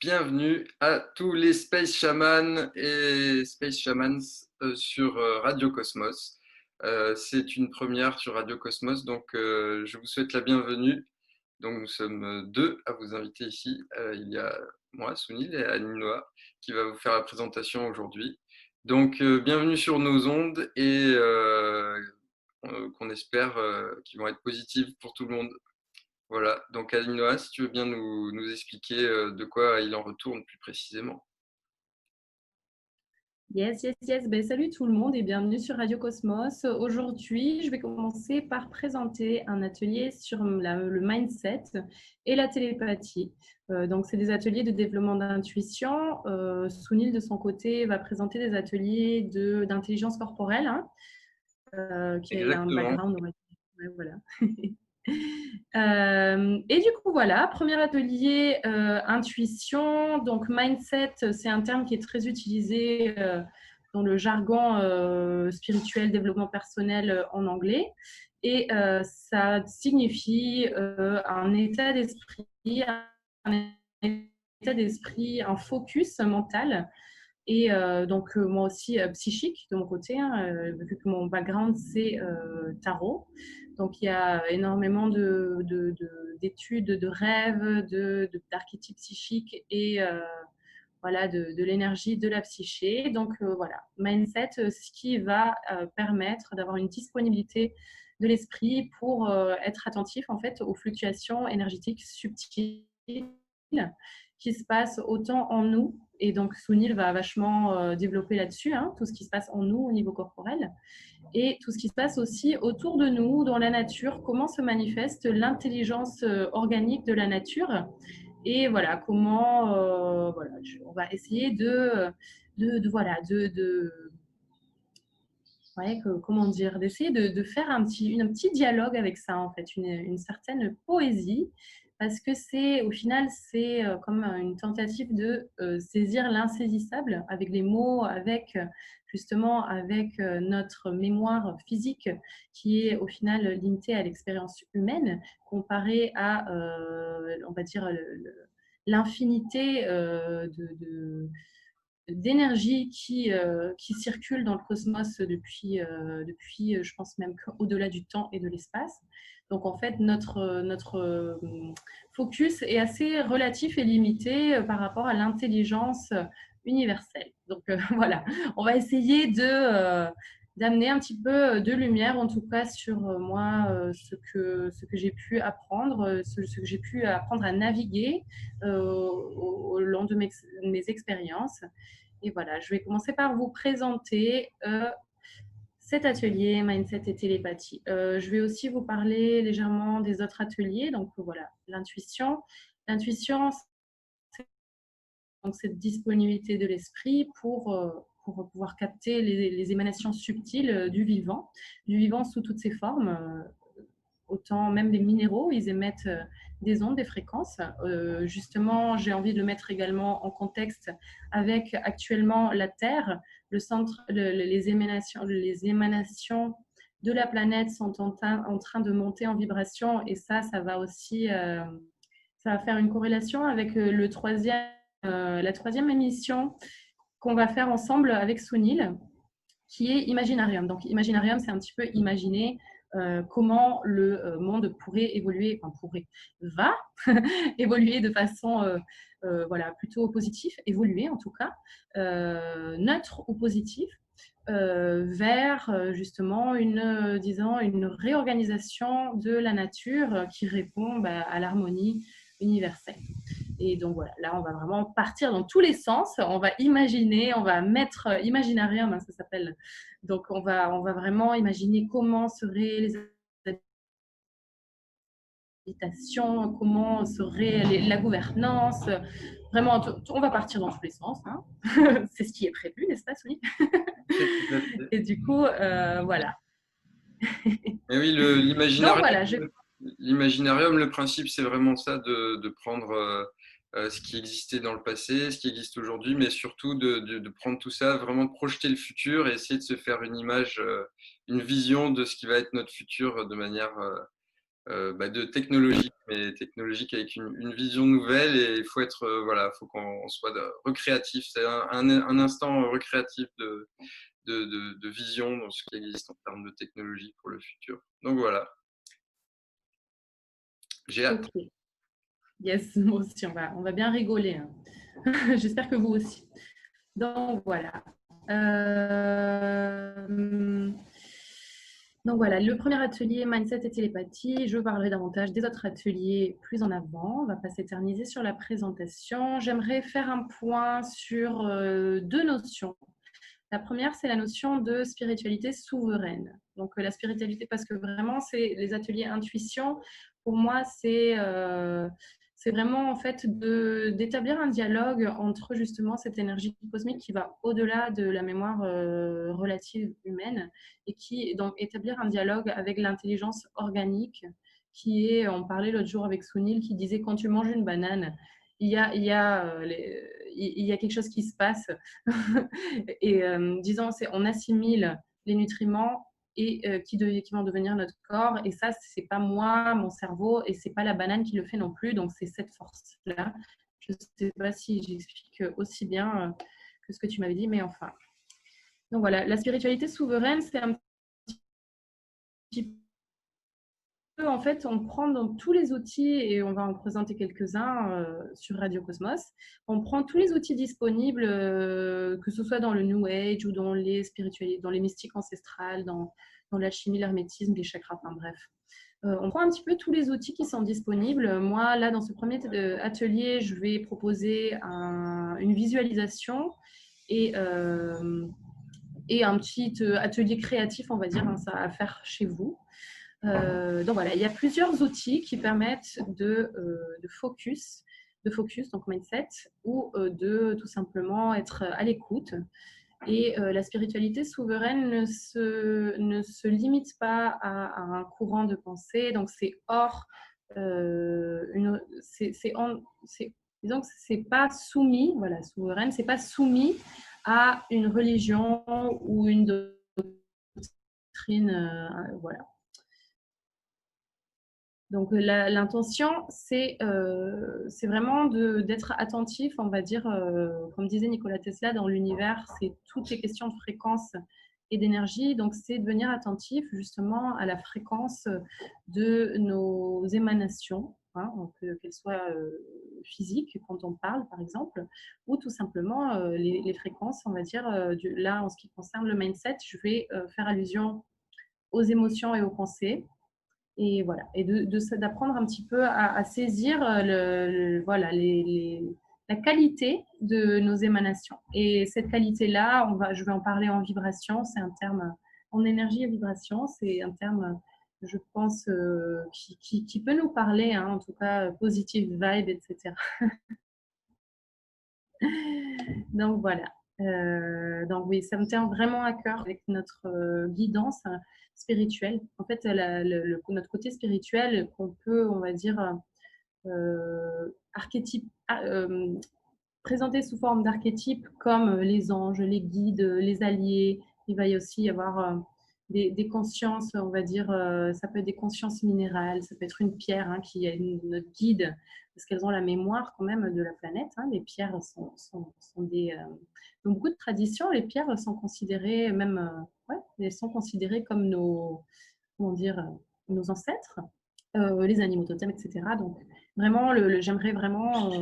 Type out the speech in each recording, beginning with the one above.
bienvenue à tous les Space Shamans et Space Shamans sur Radio Cosmos. C'est une première sur Radio Cosmos, donc je vous souhaite la bienvenue. Donc nous sommes deux à vous inviter ici. Il y a moi, Sunil, et Annie Noah, qui va vous faire la présentation aujourd'hui. Donc bienvenue sur nos ondes et qu'on espère qu'ils vont être positives pour tout le monde. Voilà, donc Alinoa, si tu veux bien nous expliquer de quoi il en retourne plus précisément. Yes, yes, yes. Ben, salut tout le monde et bienvenue sur Radio Cosmos. Aujourd'hui, je vais commencer par présenter un atelier sur le mindset et la télépathie. Donc, c'est des ateliers de développement d'intuition. Sunil, de son côté, va présenter des ateliers d'intelligence corporelle, qui a un Exactement. background. Ouais, voilà. Et du coup, voilà, premier atelier, intuition. Donc, mindset, c'est un terme qui est très utilisé dans le jargon spirituel, développement personnel en anglais. Et ça signifie un état d'esprit, un focus mental. Et donc, moi aussi, psychique de mon côté, vu que mon background, c'est tarot. Donc, il y a énormément d'études, de rêves, d'archétypes psychiques et voilà, de l'énergie, de la psyché. Donc, voilà, mindset, ce qui va permettre d'avoir une disponibilité de l'esprit pour être attentif, en fait, aux fluctuations énergétiques subtiles qui se passent autant en nous. Et donc, Sunil va vachement développer là-dessus, tout ce qui se passe en nous au niveau corporel et tout ce qui se passe aussi autour de nous, dans la nature, comment se manifeste l'intelligence organique de la nature. Et voilà, comment voilà, on va essayer comment dire, d'essayer de faire un petit dialogue avec ça, en fait, une certaine poésie, parce que au final, c'est comme une tentative de saisir l'insaisissable avec les mots, justement avec notre mémoire physique qui est au final limitée à l'expérience humaine, comparée à, on va dire, l'infinité d'énergie qui circule dans le cosmos depuis je pense même au-delà du temps et de l'espace. Donc en fait, notre focus est assez relatif et limité par rapport à l'intelligence universelle. Donc voilà, on va essayer d'amener un petit peu de lumière, en tout cas sur moi, ce que j'ai pu apprendre, ce que j'ai pu apprendre à naviguer au long de mes expériences. Et voilà, je vais commencer par vous présenter cet atelier Mindset et télépathie. Je vais aussi vous parler légèrement des autres ateliers. Donc voilà, l'intuition. L'intuition, c'est donc cette disponibilité de l'esprit pour pouvoir capter les émanations subtiles du vivant sous toutes ses formes. Autant même des minéraux, ils émettent des ondes, des fréquences. Justement, j'ai envie de le mettre également en contexte avec actuellement la Terre, le centre, les émanations de la planète sont en train de monter en vibration et ça va aussi, ça va faire une corrélation avec la troisième émission qu'on va faire ensemble avec Sunil, qui est Imaginarium. Donc, Imaginarium, c'est un petit peu imaginer comment le monde pourrait évoluer, va évoluer de façon voilà, plutôt positive, évoluer en tout cas, neutre ou positif, vers justement une réorganisation de la nature qui répond à l'harmonie universelle. Et donc voilà, là on va vraiment partir dans tous les sens, on va imaginer, on va mettre Imaginarium, ça s'appelle. Donc on va vraiment imaginer comment seraient les habitations, comment serait la gouvernance. Vraiment, on va partir dans tous les sens. C'est ce qui est prévu, n'est-ce pas, Sony? Et du coup, voilà. Et oui, Donc l'imaginarium, voilà, l'imaginarium, le principe, c'est vraiment ça, de prendre ce qui existait dans le passé, ce qui existe aujourd'hui, mais surtout de prendre tout ça, vraiment de projeter le futur et essayer de se faire une image, une vision de ce qui va être notre futur de manière de technologique, mais technologique avec une vision nouvelle. Et il faut être, voilà, faut qu'on soit recréatif. C'est un instant recréatif de vision dans ce qui existe en termes de technologie pour le futur. Donc voilà, j'ai hâte. Ok, yes, moi aussi, on va bien rigoler, hein. J'espère que vous aussi. Donc voilà. Donc voilà, le premier atelier Mindset et télépathie. Je parlerai davantage des autres ateliers plus en avant. On ne va pas s'éterniser sur la présentation. J'aimerais faire un point sur deux notions. La première, c'est la notion de spiritualité souveraine. Donc la spiritualité, parce que vraiment, c'est les ateliers intuition. Pour moi, c'est vraiment en fait d'établir un dialogue entre justement cette énergie cosmique qui va au-delà de la mémoire relative humaine et qui donc établir un dialogue avec l'intelligence organique qui est, on parlait l'autre jour avec Sunil qui disait quand tu manges une banane, il y a quelque chose qui se passe et disons on assimile les nutriments et qui vont devenir notre corps. Et ça, c'est pas moi, mon cerveau, et c'est pas la banane qui le fait non plus. Donc, c'est cette force-là. Je sais pas si j'explique aussi bien que ce que tu m'avais dit, mais enfin. Donc voilà, la spiritualité souveraine, c'est un petit peu, en fait, on prend dans tous les outils, et on va en présenter quelques-uns sur Radio Cosmos, on prend tous les outils disponibles, que ce soit dans le New Age ou dans les spiritualités, dans les mystiques ancestrales, dans l'alchimie, l'hermétisme, les chakras, enfin bref. On prend un petit peu tous les outils qui sont disponibles. Moi, là, dans ce premier atelier, je vais proposer une visualisation et un petit atelier créatif, on va dire, hein, ça à faire chez vous. Donc voilà, il y a plusieurs outils qui permettent de focus, donc mindset, ou de tout simplement être à l'écoute. Et la spiritualité souveraine ne se limite pas à un courant de pensée, donc c'est hors, disons que c'est pas soumis, voilà, souveraine, c'est pas soumis à une religion ou une doctrine, voilà. Donc l'intention, c'est vraiment d'être attentif, on va dire, comme disait Nikola Tesla, dans l'univers, c'est toutes les questions de fréquence et d'énergie. Donc c'est devenir attentif justement à la fréquence de nos émanations, hein, qu'elles soient physiques quand on parle par exemple, ou tout simplement les fréquences, on va dire, là en ce qui concerne le mindset, je vais faire allusion aux émotions et aux pensées. Et voilà, et d'apprendre un petit peu à saisir voilà, la qualité de nos émanations. Et cette qualité-là, je vais en parler en vibration, c'est un terme, en énergie et vibration, c'est un terme, je pense, qui peut nous parler, hein, en tout cas, positive vibe, etc. Donc voilà. Donc oui, ça me tient vraiment à cœur avec notre guidance spirituelle. En fait, notre côté spirituel qu'on peut, on va dire, archétype, présenter sous forme d'archétypes comme les anges, les guides, les alliés. Il va y aussi y avoir des consciences, on va dire, ça peut être des consciences minérales, ça peut être une pierre, hein, qui est notre guide, parce qu'elles ont la mémoire quand même de la planète, hein. Les pierres sont des... dans beaucoup de traditions, les pierres sont considérées même, ouais, elles sont considérées comme comment dire, nos ancêtres, les animaux totems, etc. Donc vraiment, j'aimerais vraiment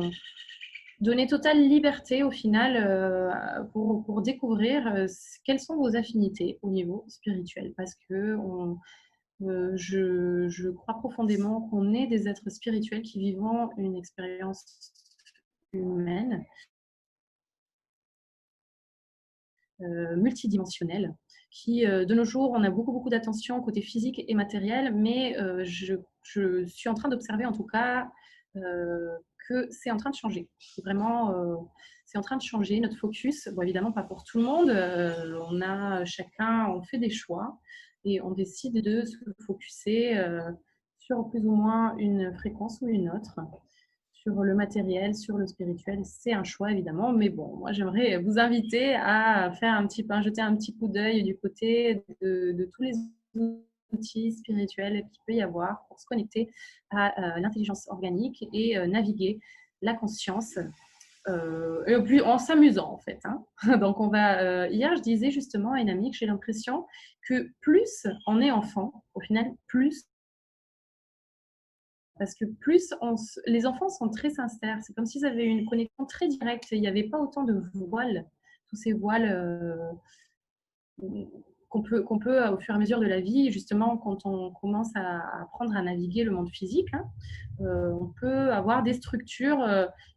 donner totale liberté au final pour découvrir quelles sont vos affinités au niveau spirituel, parce que je crois profondément qu'on est des êtres spirituels qui vivons une expérience humaine multidimensionnelle, qui de nos jours, on a beaucoup d'attention côté physique et matériel, mais je suis en train d'observer en tout cas que c'est en train de changer. Vraiment, c'est en train de changer notre focus. Bon, évidemment, pas pour tout le monde. On fait des choix et on décide de se focuser sur plus ou moins une fréquence ou une autre. Sur le matériel, sur le spirituel, c'est un choix évidemment. Mais bon, moi, j'aimerais vous inviter à jeter un petit coup d'œil du côté de tous les outils spirituels qu'il peut y avoir pour se connecter à l'intelligence organique et naviguer la conscience et plus en s'amusant en fait. Hein. Donc hier je disais justement à une amie que j'ai l'impression que plus on est enfant, au final plus, parce que plus les enfants sont très sincères, c'est comme s'ils avaient une connexion très directe, il n'y avait pas autant de voiles, tous ces voiles qu'on peut, au fur et à mesure de la vie, justement, quand on commence à apprendre à naviguer le monde physique, hein, on peut avoir des structures,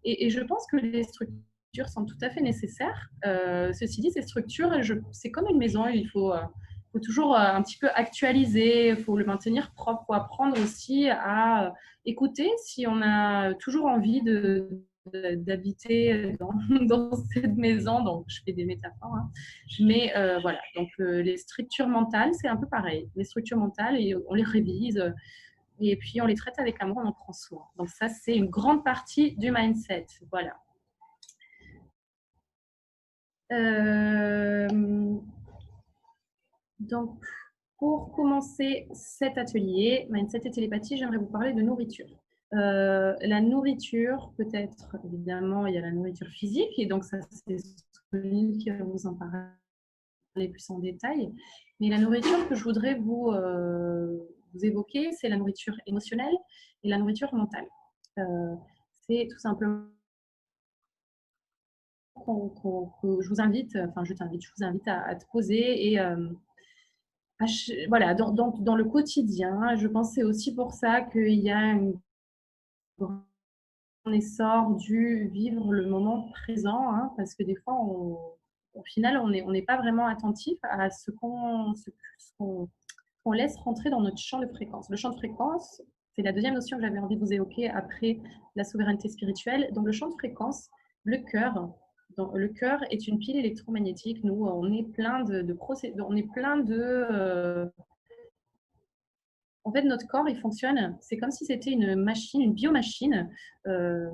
et je pense que les structures sont tout à fait nécessaires. Ceci dit, ces structures, c'est comme une maison, faut toujours un petit peu actualiser, il faut le maintenir propre, il faut apprendre aussi à écouter si on a toujours envie d'habiter dans cette maison. Donc, je fais des métaphores. Hein. Mais voilà, donc les structures mentales, c'est un peu pareil. Les structures mentales, et on les révise et puis on les traite avec amour, on en prend soin. Donc ça, c'est une grande partie du mindset. Voilà. Donc, pour commencer cet atelier, mindset et télépathie, j'aimerais vous parler de nourriture. La nourriture, peut-être, évidemment, il y a la nourriture physique, et donc ça, c'est Soline qui va vous en parler plus en détail. Mais la nourriture que je voudrais vous évoquer, c'est la nourriture émotionnelle et la nourriture mentale. C'est tout simplement que je vous invite, enfin je vous invite à te poser et voilà, dans le quotidien. Je pensais aussi pour ça qu'il y a un grand essor du vivre le moment présent, hein, parce que des fois, au final, on n'est pas vraiment attentif à ce qu'on laisse rentrer dans notre champ de fréquence. Le champ de fréquence, c'est la deuxième notion que j'avais envie de vous évoquer après la souveraineté spirituelle. Donc, le champ de fréquence, le cœur. Donc, le cœur est une pile électromagnétique. Nous, on est plein on est plein de en fait, notre corps, il fonctionne, c'est comme si c'était une machine, une biomachine, euh,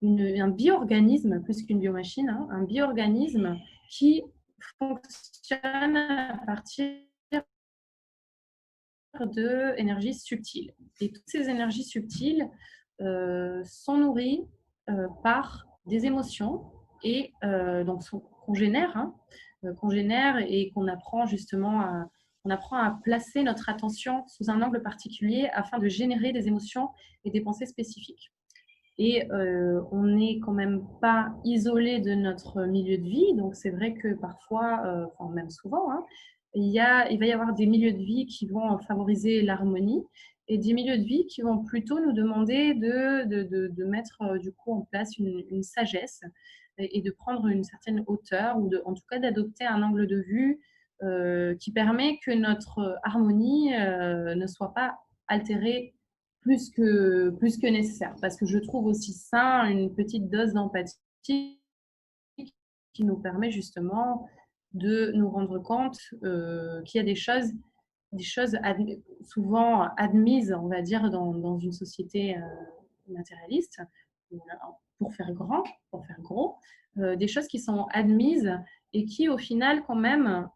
un bioorganisme, plus qu'une biomachine, hein, un bioorganisme qui fonctionne à partir de énergies subtiles. Et toutes ces énergies subtiles sont nourries par des émotions et donc qu'on génère, hein, qu'on génère et qu'on apprend justement on apprend à placer notre attention sous un angle particulier afin de générer des émotions et des pensées spécifiques. Et on n'est quand même pas isolé de notre milieu de vie, donc c'est vrai que parfois, enfin même souvent, hein, il va y avoir des milieux de vie qui vont favoriser l'harmonie et des milieux de vie qui vont plutôt nous demander de mettre du coup en place une sagesse et de prendre une certaine hauteur ou en tout cas d'adopter un angle de vue qui permet que notre harmonie ne soit pas altérée plus que nécessaire. Parce que je trouve aussi ça une petite dose d'empathie qui nous permet justement de nous rendre compte qu'il y a des choses souvent admises, on va dire, dans une société matérialiste, pour faire grand, pour faire gros, des choses qui sont admises et qui, au final, quand même,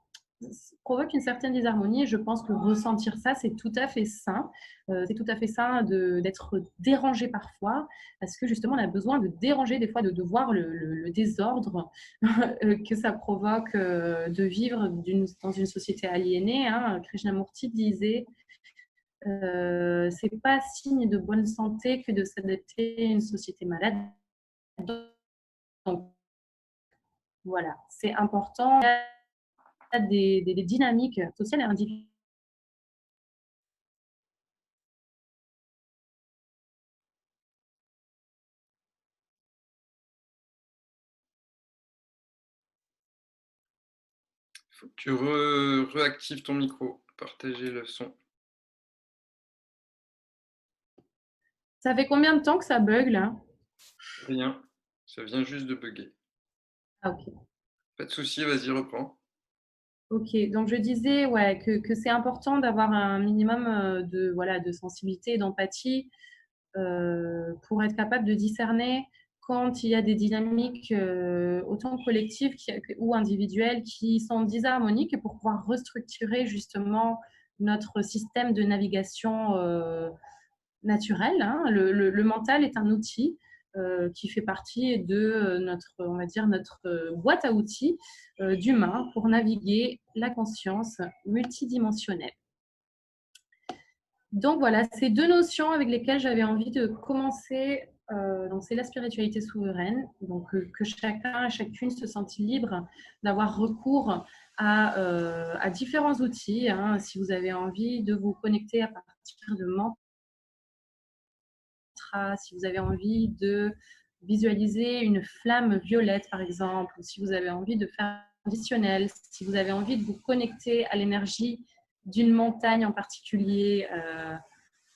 provoquent une certaine disharmonie. Je pense que ressentir ça, c'est tout à fait sain. C'est tout à fait sain d'être dérangé parfois, parce que justement, on a besoin de déranger des fois, de voir le désordre que ça provoque de vivre dans une société aliénée. Hein. Krishnamurti disait c'est pas signe de bonne santé que de s'adapter à une société malade. Donc, voilà, c'est important. Il y a des dynamiques sociales et individuelles. Il faut que tu réactives ton micro, partager le son. Ça fait combien de temps que ça bug là? Rien, ça vient juste de bugger. Ah, ok. Pas de souci, vas-y, reprends. Ok, donc je disais ouais, que c'est important d'avoir un minimum voilà, de sensibilité, d'empathie pour être capable de discerner quand il y a des dynamiques autant collectives ou individuelles qui sont disharmoniques et pour pouvoir restructurer justement notre système de navigation naturel. Hein. Le mental est un outil qui fait partie de notre, on va dire, notre boîte à outils d'humain pour naviguer la conscience multidimensionnelle. Donc voilà, c'est deux notions avec lesquelles j'avais envie de commencer. Donc c'est la spiritualité souveraine, donc que chacun et chacune se sente libre d'avoir recours à différents outils. Hein, si vous avez envie de vous connecter à partir de mantras, si vous avez envie de visualiser une flamme violette par exemple, ou si vous avez envie de faire un conditionnel, si vous avez envie de vous connecter à l'énergie d'une montagne en particulier.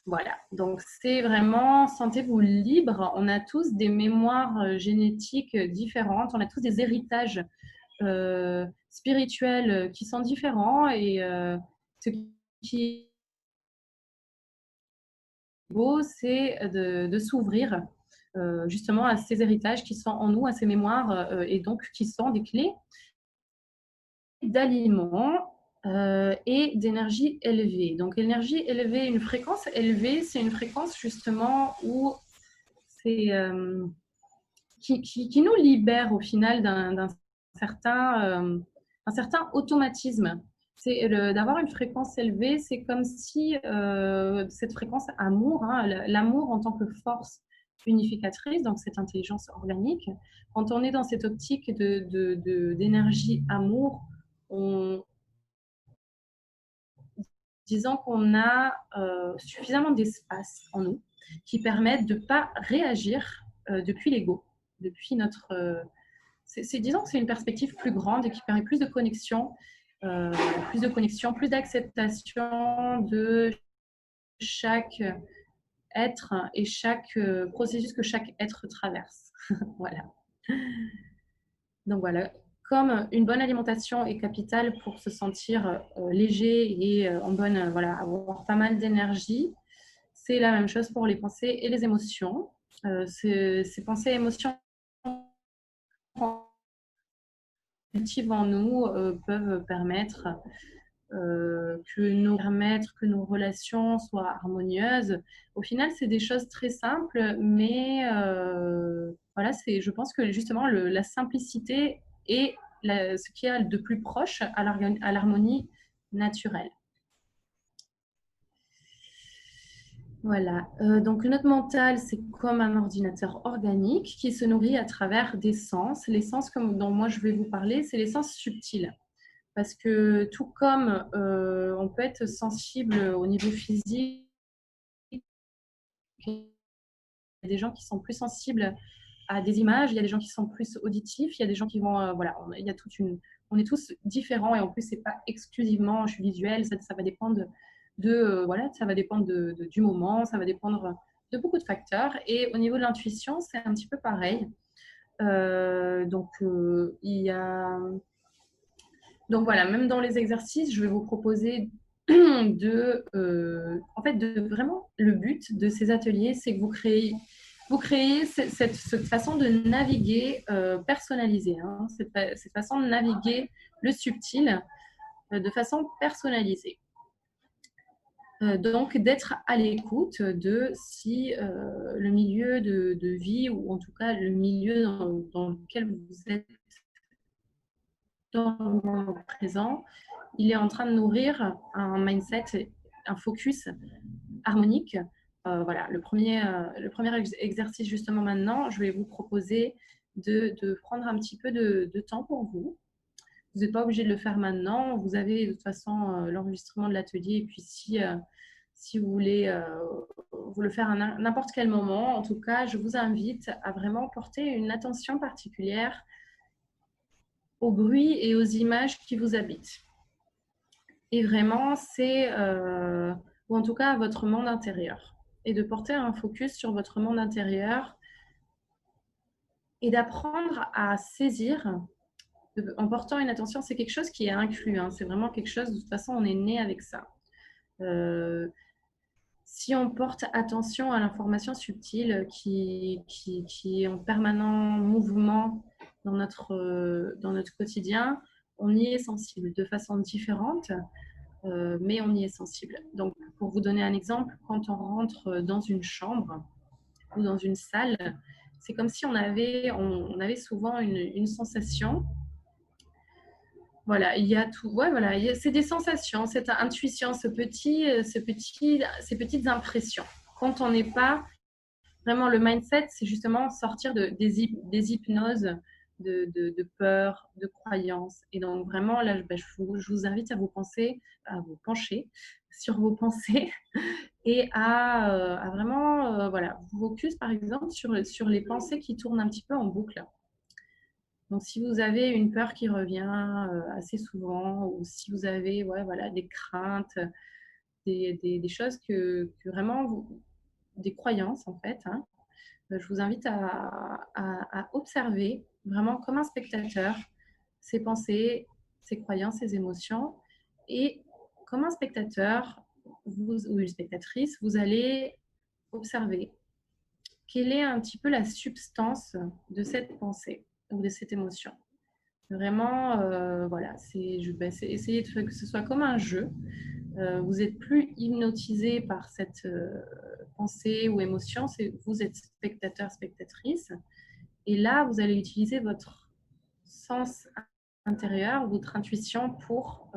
Voilà, donc c'est vraiment, sentez-vous libre. On a tous des mémoires génétiques différentes, on a tous des héritages spirituels qui sont différents et ce qui est beau, c'est de s'ouvrir justement à ces héritages qui sont en nous, à ces mémoires et donc qui sont des clés d'aliments et d'énergie élevée. Donc, énergie élevée, une fréquence élevée, c'est une fréquence justement où c'est qui nous libère au final d'un certain automatisme. C'est d'avoir une fréquence élevée, c'est comme si cette fréquence amour, hein, l'amour en tant que force unificatrice, donc cette intelligence organique, quand on est dans cette optique d'énergie amour, on, disant qu'on a suffisamment d'espace en nous qui permettent de ne pas réagir depuis l'ego, depuis notre... disons que c'est une perspective plus grande et qui permet euh, plus d'acceptation de chaque être et chaque processus que chaque être traverse. Voilà. Donc voilà, comme une bonne alimentation est capitale pour se sentir léger et en bonne, voilà, avoir pas mal d'énergie, c'est la même chose pour les pensées et les émotions. Ces pensées et émotions cultivent en nous peuvent permettre que nos relations soient harmonieuses. Au final, c'est des choses très simples, mais voilà, je pense que justement la simplicité est ce qu'il y a de plus proche à l'harmonie naturelle. Voilà, donc notre mental, c'est comme un ordinateur organique qui se nourrit à travers des sens. Les sens dont moi je vais vous parler, c'est les sens subtils. Parce que tout comme on peut être sensible au niveau physique, il y a des gens qui sont plus sensibles à des images, il y a des gens qui sont plus auditifs, il y a des gens qui vont, voilà, il y a on est tous différents et en plus c'est pas exclusivement je suis visuel, ça va dépendre voilà, ça va dépendre du moment, ça va dépendre de beaucoup de facteurs. Et au niveau de l'intuition, c'est un petit peu pareil. Il y a Donc voilà, même dans les exercices, je vais vous proposer en fait, vraiment, le but de ces ateliers, c'est que vous créez cette façon de naviguer personnalisée, hein, cette façon de naviguer le subtil de façon personnalisée. Donc, d'être à l'écoute de si le milieu de vie, ou en tout cas le milieu dans lequel vous êtes dans le moment présent, il est en train de nourrir un mindset, un focus harmonique. Voilà, le premier exercice justement maintenant, je vais vous proposer de prendre un petit peu de temps pour vous. Vous n'êtes pas obligé de le faire maintenant. Vous avez de toute façon l'enregistrement de l'atelier. Et puis si vous voulez vous le faire à n'importe quel moment, en tout cas, je vous invite à vraiment porter une attention particulière aux bruits et aux images qui vous habitent. Et vraiment, ou en tout cas à votre monde intérieur. Et de porter un focus sur votre monde intérieur et d'apprendre à saisir, en portant une attention, c'est quelque chose qui est inclus, hein, c'est vraiment quelque chose, de toute façon, on est né avec ça. Si on porte attention à l'information subtile qui est en permanent mouvement dans notre quotidien, on y est sensible de façon différente. mais on y est sensible. Donc, pour vous donner un exemple, quand on rentre dans une chambre ou dans une salle, c'est comme si on avait souvent une sensation. Voilà, il y a tout. Ouais, voilà, c'est des sensations, cette intuition, ces petites impressions. Quand on n'est pas vraiment le mindset, c'est justement sortir des hypnoses de peur, de croyances. Et donc vraiment, là, je vous invite à vous pencher sur vos pensées et à vraiment voilà, vous focus par exemple sur les pensées qui tournent un petit peu en boucle. Donc, si vous avez une peur qui revient assez souvent, ou si vous avez voilà, des craintes, des choses que vraiment, des croyances en fait, hein, je vous invite à observer vraiment comme un spectateur ces pensées, ces croyances, ces émotions. Et comme un spectateur ou une spectatrice, vous allez observer quelle est un petit peu la substance de cette pensée ou de cette émotion. Vraiment, voilà, c'est essayer de faire que ce soit comme un jeu. Vous n'êtes plus hypnotisé par cette pensée ou émotion, vous êtes spectateur, spectatrice. Et là, vous allez utiliser votre sens intérieur, votre intuition pour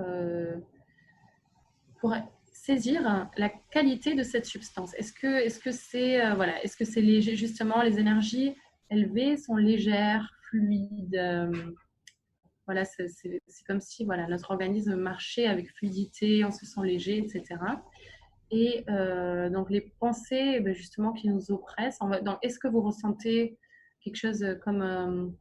saisir la qualité de cette substance. Est-ce que c'est est-ce que c'est léger, justement, les énergies élevées sont légères, fluides, voilà, c'est comme si voilà, notre organisme marchait avec fluidité, on se sent léger, etc. Et donc les pensées justement qui nous oppressent, est-ce que vous ressentez quelque chose comme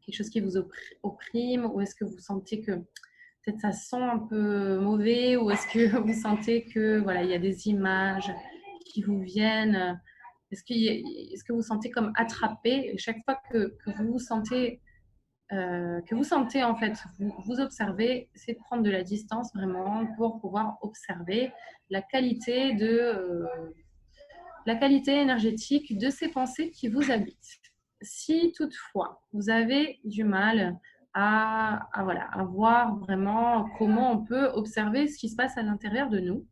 quelque chose qui vous opprime, ou est-ce que vous sentez que peut-être ça sent un peu mauvais, ou est-ce que vous sentez que voilà, il y a des images qui vous viennent, est-ce que vous sentez comme attrapé, et chaque fois que vous vous sentez en fait, vous observez, c'est de prendre de la distance vraiment pour pouvoir observer la qualité la qualité énergétique de ces pensées qui vous habitent. Si toutefois vous avez du mal voilà, à voir vraiment comment on peut observer ce qui se passe à l'intérieur de nous,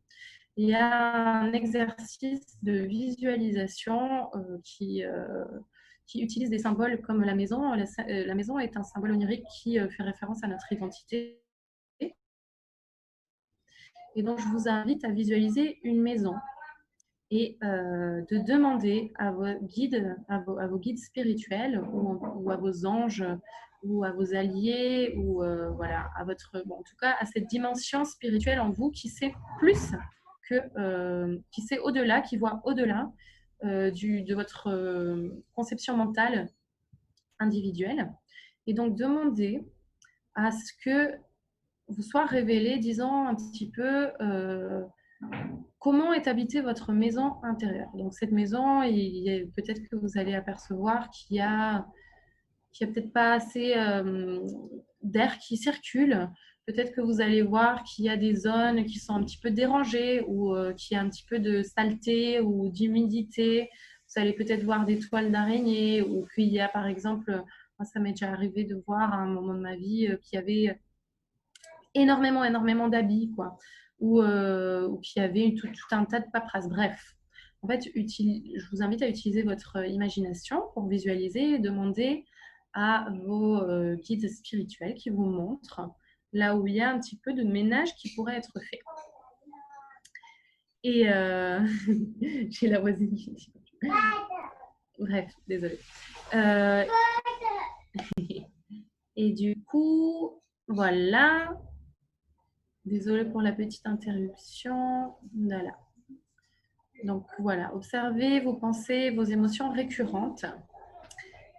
il y a un exercice de visualisation qui utilise des symboles comme la maison. La maison est un symbole onirique qui fait référence à notre identité. Et donc, je vous invite à visualiser une maison et de demander à vos guides, à vos guides spirituels, ou à vos anges, ou à vos alliés, ou voilà, en tout cas à cette dimension spirituelle en vous qui sait plus qui sait au-delà, qui voit au-delà de votre conception mentale individuelle. Et donc demander à ce que vous soit révélé, disons un petit peu comment est habitée votre maison intérieure. Donc cette maison, peut-être que vous allez apercevoir qu'il y a peut-être pas assez d'air qui circule. Peut-être que vous allez voir qu'il y a des zones qui sont un petit peu dérangées, ou qu'il y a un petit peu de saleté ou d'humidité. Vous allez peut-être voir des toiles d'araignée, ou qu'il y a par exemple, moi ça m'est déjà arrivé de voir à un moment de ma vie qu'il y avait énormément d'habits, quoi, ou qu'il y avait tout un tas de paperasses. Bref, en fait, je vous invite à utiliser votre imagination pour visualiser et demander à vos guides spirituels qui vous montrent là où il y a un petit peu de ménage qui pourrait être fait. Et j'ai la voisine qui dit. Bref, désolée. Et du coup, voilà. Désolée pour la petite interruption. Voilà. Donc voilà, observez vos pensées, vos émotions récurrentes.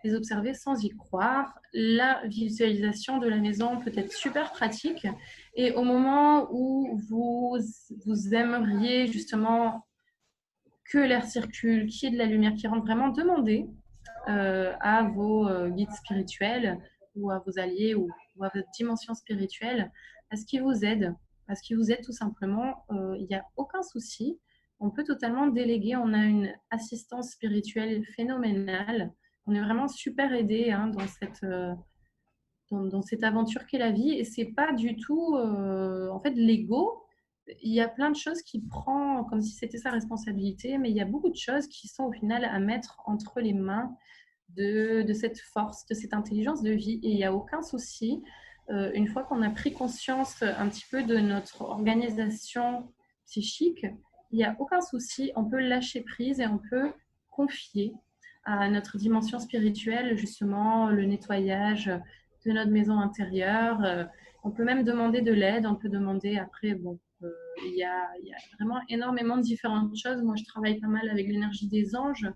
Les observer sans y croire. La visualisation de la maison peut être super pratique. Et au moment où vous aimeriez justement que l'air circule, qu'il y ait de la lumière qui rentre, vraiment demandez à vos guides spirituels, ou à vos alliés, ou à votre dimension spirituelle, à ce qui vous aide. À ce qui vous aide tout simplement. Il n'y a aucun souci. On peut totalement déléguer. On a une assistance spirituelle phénoménale. On est vraiment super aidé dans cette aventure qu'est la vie. Et c'est pas du tout en fait l'ego. il y a plein de choses qu'il prend comme si c'était sa responsabilité, mais il y a beaucoup de choses qui sont au final à mettre entre les mains de cette force, de cette intelligence de vie. Et il n'y a aucun souci, une fois qu'on a pris conscience un petit peu de notre organisation psychique, il n'y a aucun souci, on peut lâcher prise et on peut confier à notre dimension spirituelle justement le nettoyage de notre maison intérieure. On peut même demander de l'aide, on peut demander après, bon, il y a vraiment énormément de différentes choses. Moi, je travaille pas mal avec l'énergie des anges,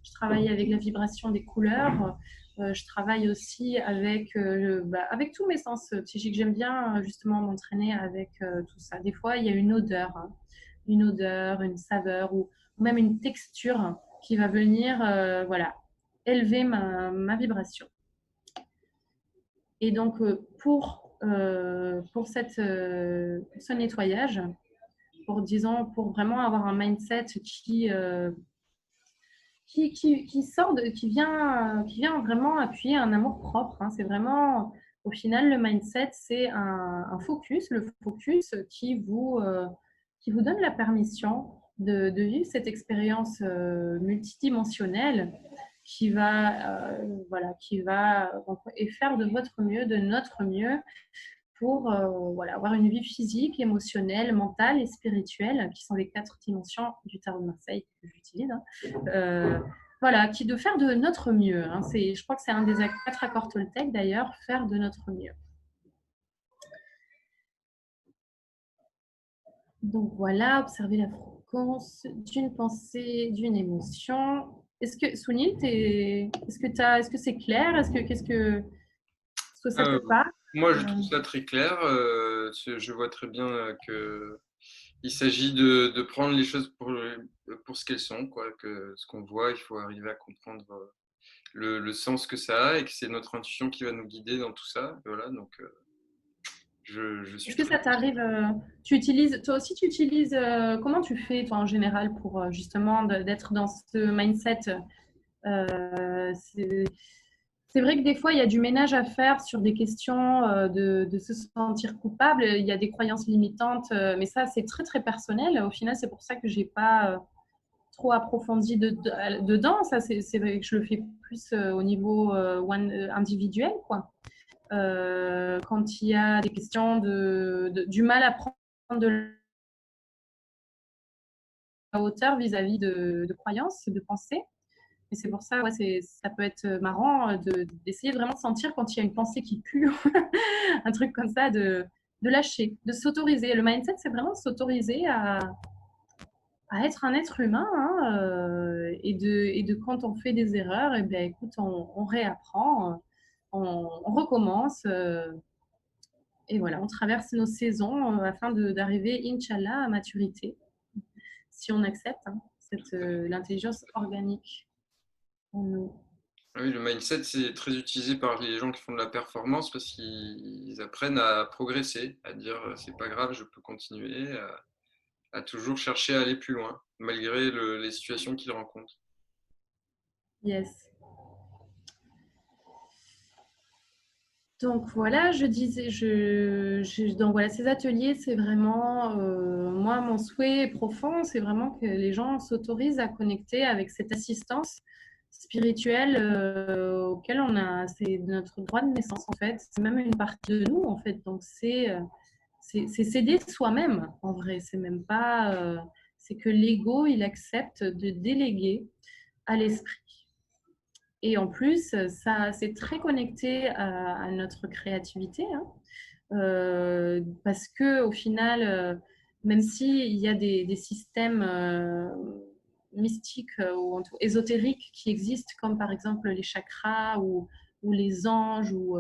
je travaille avec la vibration des couleurs, je travaille aussi avec tous mes sens psychiques. J'aime bien justement m'entraîner avec tout ça. Des fois, il y a une odeur, une saveur ou même une texture qui va venir voilà, élever ma vibration. Et donc, pour ce nettoyage, pour vraiment avoir un mindset qui vient vraiment appuyer un amour propre. Hein. C'est vraiment, au final, le mindset, c'est un focus, le focus qui vous donne la permission de vivre cette expérience multidimensionnelle qui va et faire de votre mieux, de notre mieux, pour voilà, avoir une vie physique, émotionnelle, mentale et spirituelle, qui sont les 4 dimensions du tarot de Marseille que j'utilise. Hein. Voilà, de faire de notre mieux. Hein. Je crois que c'est un des 4 accords Toltec d'ailleurs, faire de notre mieux. Donc voilà, observer la fréquence d'une pensée, d'une émotion. Est-ce que, Sounil, est-ce que c'est clair? Est-ce que ça te parle? Moi, je trouve ça très clair. Je vois très bien que il s'agit de prendre les choses pour ce qu'elles sont, quoi. Que ce qu'on voit, il faut arriver à comprendre le sens que ça a et que c'est notre intuition qui va nous guider dans tout ça. Voilà, donc je suis Est-ce que très. ça t'arrive, toi aussi tu utilises, comment tu fais toi en général pour justement d'être dans ce mindset c'est c'est vrai que des fois il y a du ménage à faire sur des questions de se sentir coupable, il y a des croyances limitantes, mais ça c'est très très personnel. Au final c'est pour ça que j'ai pas trop approfondi dedans, ça c'est vrai que je le fais plus au niveau individuel quoi. Quand il y a des questions du mal à prendre de la hauteur vis-à-vis de croyances, de pensées. Et c'est pour ça, ouais, ça peut être marrant d'essayer vraiment de sentir quand il y a une pensée qui pue, un truc comme ça, de lâcher, de s'autoriser. Le mindset, c'est vraiment s'autoriser à être un être humain hein, et de quand on fait des erreurs, et bien, écoute, on réapprend, on recommence. Et voilà, on traverse nos saisons afin d'arriver, Inch'Allah, à maturité, si on accepte hein, l'intelligence organique en nous. Oui, le mindset, c'est très utilisé par les gens qui font de la performance parce qu'ils apprennent à progresser, à dire c'est pas grave, je peux continuer, à toujours chercher à aller plus loin, malgré les situations qu'ils rencontrent. Yes. Donc voilà, je disais, donc voilà, ces ateliers, c'est vraiment, moi, mon souhait profond, c'est vraiment que les gens s'autorisent à connecter avec cette assistance spirituelle auquel c'est notre droit de naissance en fait, c'est même une partie de nous en fait, donc c'est s'aider soi-même en vrai, c'est même pas, c'est que l'ego, il accepte de déléguer à l'esprit. Et en plus, ça, c'est très connecté à notre créativité, hein, parce que au final, même s'il y a des systèmes mystiques ou ésotériques qui existent, comme par exemple les chakras ou les anges ou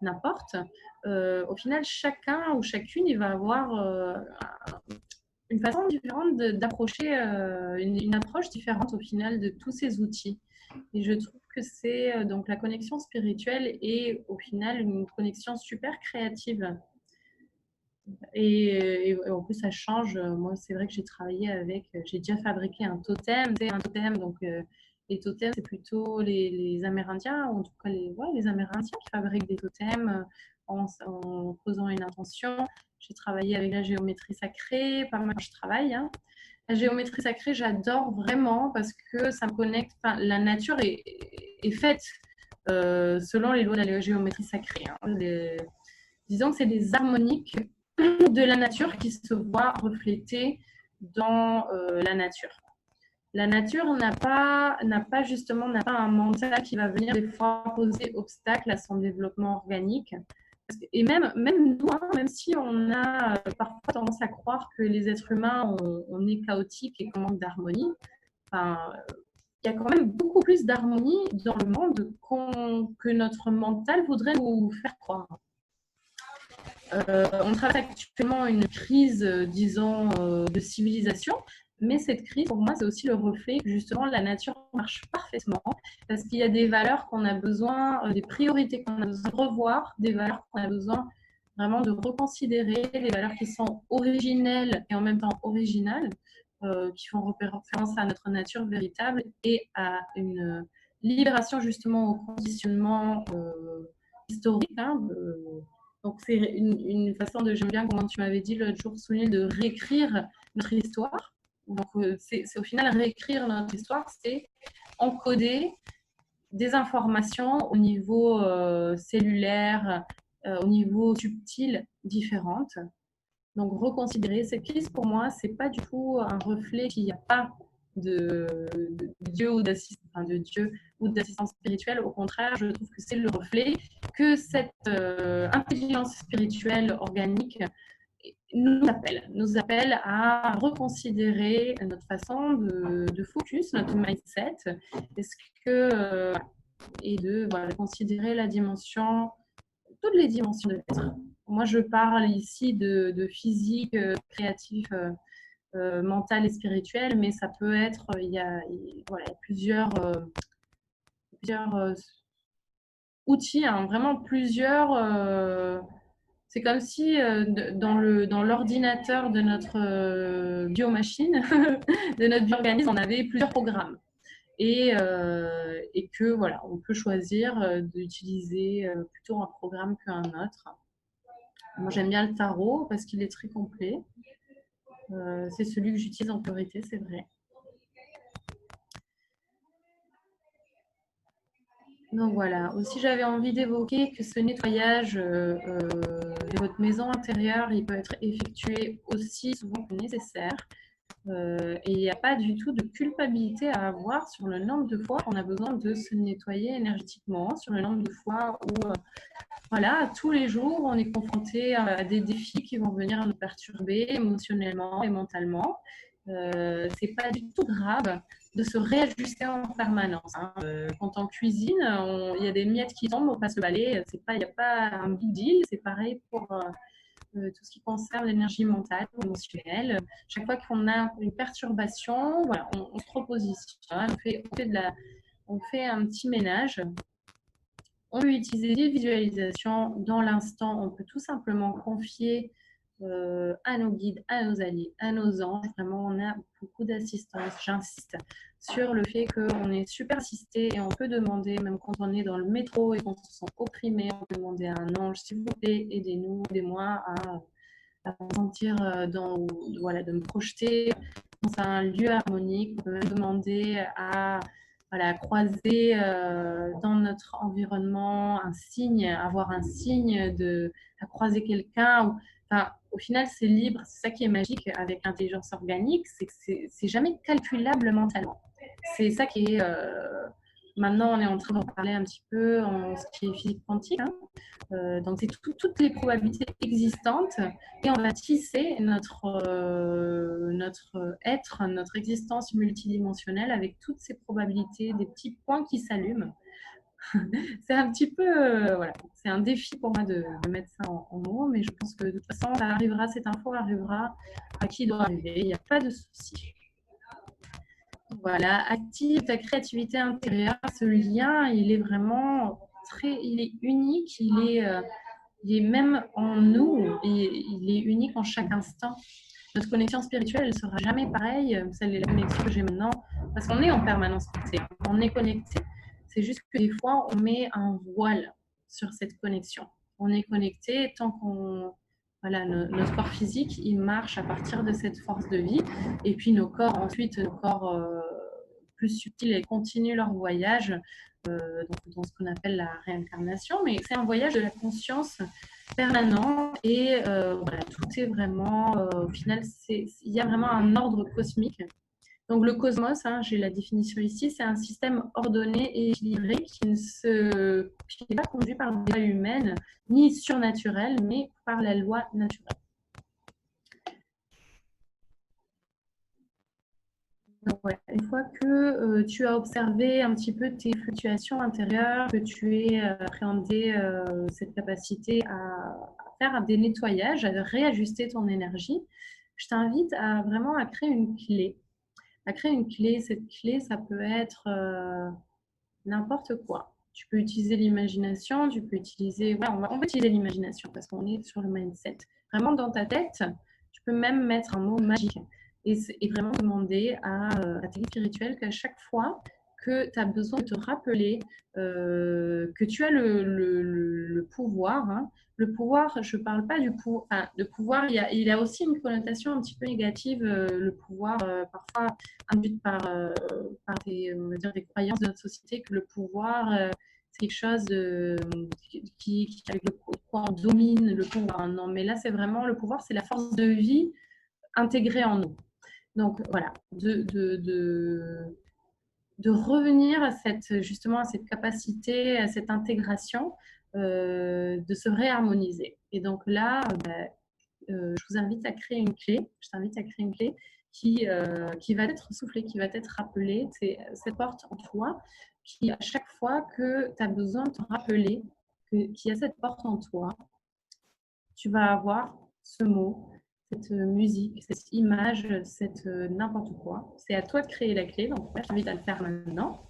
n'importe, au final, chacun ou chacune, il va avoir une façon différente d'approcher, une approche différente au final de tous ces outils. Et je trouve que c'est donc la connexion spirituelle et au final une connexion super créative. Et en plus, ça change. Moi, c'est vrai que j'ai travaillé j'ai déjà fabriqué un totem. Un totem, donc les totems, c'est plutôt les Amérindiens, ou en tout cas les Amérindiens qui fabriquent des totems en posant une intention. J'ai travaillé avec la géométrie sacrée, pas mal, je travaille. Hein. La géométrie sacrée, j'adore vraiment parce que ça me connecte. Enfin, la nature est faite selon les lois de la géométrie sacrée. Hein. Disons que c'est des harmoniques de la nature qui se voient reflétées dans la nature. La nature n'a pas un mental qui va venir des fois poser obstacle à son développement organique. Et même nous, hein, même si on a parfois tendance à croire que les êtres humains, on est chaotique et qu'on manque d'harmonie, enfin, il y a quand même beaucoup plus d'harmonie dans le monde que notre mental voudrait nous faire croire. On traverse actuellement une crise, disons, de civilisation, mais cette crise, pour moi, c'est aussi le reflet que justement la nature marche parfaitement parce qu'il y a des valeurs qu'on a besoin, des priorités qu'on a besoin de revoir, des valeurs qu'on a besoin vraiment de reconsidérer, des valeurs qui sont originelles et en même temps originales, qui font référence à notre nature véritable et à une libération justement au conditionnement historique. Hein, donc, c'est une façon de, j'aime bien comment tu m'avais dit l'autre jour, Sounil, de réécrire notre histoire. Donc, c'est au final réécrire notre histoire, c'est encoder des informations au niveau cellulaire, au niveau subtil différentes. Donc, reconsidérer cette crise, pour moi, c'est pas du tout un reflet qu'il n'y a pas de Dieu ou d'assistance spirituelle. Au contraire, je trouve que c'est le reflet que cette intelligence spirituelle organique nous appelle à reconsidérer notre façon de focus, notre mindset, est-ce que, et de considérer la dimension, toutes les dimensions de l'être. Moi, je parle ici de physique, créatif, mental et spirituel, mais ça peut être, il y a plusieurs outils, hein, vraiment plusieurs. C'est comme si dans l'ordinateur de notre biomachine, de notre bioorganisme, on avait plusieurs programmes. Et que voilà, on peut choisir d'utiliser plutôt un programme qu'un autre. Moi, j'aime bien le tarot parce qu'il est très complet. C'est celui que j'utilise en priorité, c'est vrai. Donc voilà, aussi j'avais envie d'évoquer que ce nettoyage de votre maison intérieure, il peut être effectué aussi souvent que nécessaire. Et il n'y a pas du tout de culpabilité à avoir sur le nombre de fois qu'on a besoin de se nettoyer énergétiquement, sur le nombre de fois où, voilà, tous les jours, on est confronté à des défis qui vont venir nous perturber émotionnellement et mentalement. C'est pas du tout grave de se réajuster en permanence. Hein. Quand on cuisine, il y a des miettes qui tombent, on passe le balai. Il n'y a pas un big deal. C'est pareil pour tout ce qui concerne l'énergie mentale ou émotionnelle. Chaque fois qu'on a une perturbation, voilà, on se repositionne, on fait un petit ménage. On peut utiliser des visualisations dans l'instant. On peut tout simplement confier à nos guides, à nos alliés, à nos anges. Vraiment, on a beaucoup d'assistance. J'insiste sur le fait qu'on est super assisté et on peut demander, même quand on est dans le métro et qu'on se sent opprimé, on peut demander à un ange, s'il vous plaît, aidez-nous, aidez-moi à me sentir de me projeter dans un lieu harmonique. On peut même demander à croiser dans notre environnement un signe, avoir un signe à croiser quelqu'un. Enfin, au final, c'est libre. C'est ça qui est magique avec l'intelligence organique, c'est que c'est jamais calculable mentalement. C'est ça qui est... maintenant, on est en train d'en parler un petit peu en ce qui est physique quantique. Hein. Donc, c'est toutes les probabilités existantes et on va tisser notre être, notre existence multidimensionnelle avec toutes ces probabilités, des petits points qui s'allument. C'est un petit peu, voilà, c'est un défi pour moi de mettre ça en mots, mais je pense que de toute façon, ça arrivera, cette info arrivera à qui doit arriver, il n'y a pas de souci. Voilà, active ta créativité intérieure, ce lien, il est vraiment il est unique, il est même en nous, et il est unique en chaque instant. Notre connexion spirituelle, elle ne sera jamais pareille, celle de la connexion que j'ai maintenant, parce qu'on est en permanence connecté. On est connecté. C'est juste que des fois, on met un voile sur cette connexion. On est connecté tant qu'on voilà, notre corps physique, il marche à partir de cette force de vie. Et puis nos corps, ensuite, nos corps plus subtils, ils continuent leur voyage donc, dans ce qu'on appelle la réincarnation. Mais c'est un voyage de la conscience permanent et voilà, tout est vraiment, au final, il y a vraiment un ordre cosmique. Donc le cosmos, hein, j'ai la définition ici, c'est un système ordonné et équilibré qui n'est pas conduit par la loi humaine ni surnaturelle, mais par la loi naturelle. Donc, ouais, une fois que tu as observé un petit peu tes fluctuations intérieures, que tu aies appréhendé cette capacité à faire des nettoyages, à réajuster ton énergie, je t'invite vraiment à créer une clé. Cette clé, ça peut être n'importe quoi. Tu peux utiliser l'imagination, tu peux utiliser... Ouais, on va utiliser l'imagination parce qu'on est sur le mindset. Vraiment dans ta tête, tu peux même mettre un mot magique et vraiment demander à tes guides spirituels qu'à chaque fois que tu as besoin de te rappeler que tu as le pouvoir. Hein. Le pouvoir, je ne parle pas du pouvoir. Enfin, le pouvoir, il a aussi une connotation un petit peu négative. Le pouvoir, parfois, induite par on va dire, des croyances de notre société, que le pouvoir, c'est quelque chose avec le quoi on domine le pouvoir. Non, mais là, c'est vraiment le pouvoir, c'est la force de vie intégrée en nous. Donc, voilà, de revenir à justement à cette capacité, à cette intégration, de se réharmoniser. Et donc là, je vous invite à créer une clé. Je t'invite à créer une clé qui va être soufflée, qui va être rappelée. C'est cette porte en toi qui, à chaque fois que tu as besoin de te rappeler qu'il y a cette porte en toi, tu vas avoir ce mot, cette musique, cette image, cette n'importe quoi. C'est à toi de créer la clé. Donc, je t'invite à le faire maintenant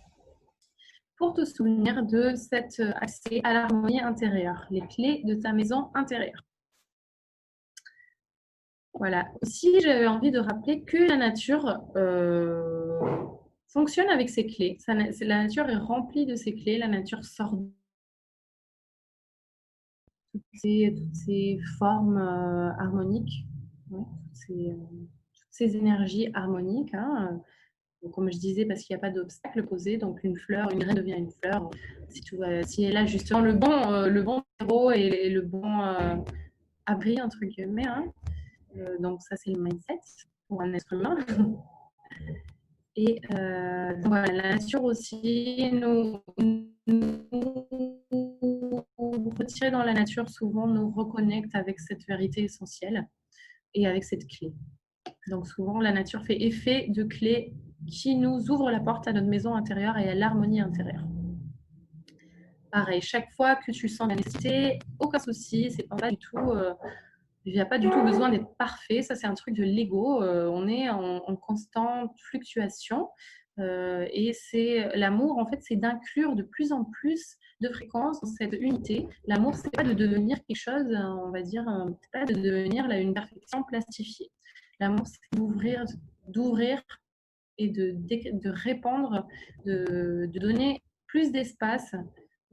pour te souvenir de cet accès à l'harmonie intérieure, les clés de ta maison intérieure. Voilà. Aussi, j'avais envie de rappeler que la nature fonctionne avec ses clés. La nature est remplie de ses clés. La nature sort toutes ces formes harmoniques, ouais, toutes ces énergies harmoniques. Hein. Donc, comme je disais, parce qu'il n'y a pas d'obstacle posé, donc une fleur, une graine devient une fleur. Si elle a justement le bon terreau et le bon abri, entre guillemets. Hein. Donc ça, c'est le mindset pour un être humain. Et voilà, la nature aussi, nous retirer dans la nature souvent nous reconnecte avec cette vérité essentielle et avec cette clé. Donc souvent, la nature fait effet de clé qui nous ouvre la porte à notre maison intérieure et à l'harmonie intérieure. Pareil, chaque fois que tu sens la nécessité, aucun souci, c'est pas du tout... il n'y a pas du tout besoin d'être parfait. Ça, c'est un truc de l'ego. On est en constante fluctuation. Et c'est l'amour, en fait, c'est d'inclure de plus en plus de fréquences dans cette unité. L'amour, c'est pas de devenir quelque chose, on va dire, c'est pas de devenir là, une perfection plastifiée. L'amour, c'est d'ouvrir et de répandre, de donner plus d'espace,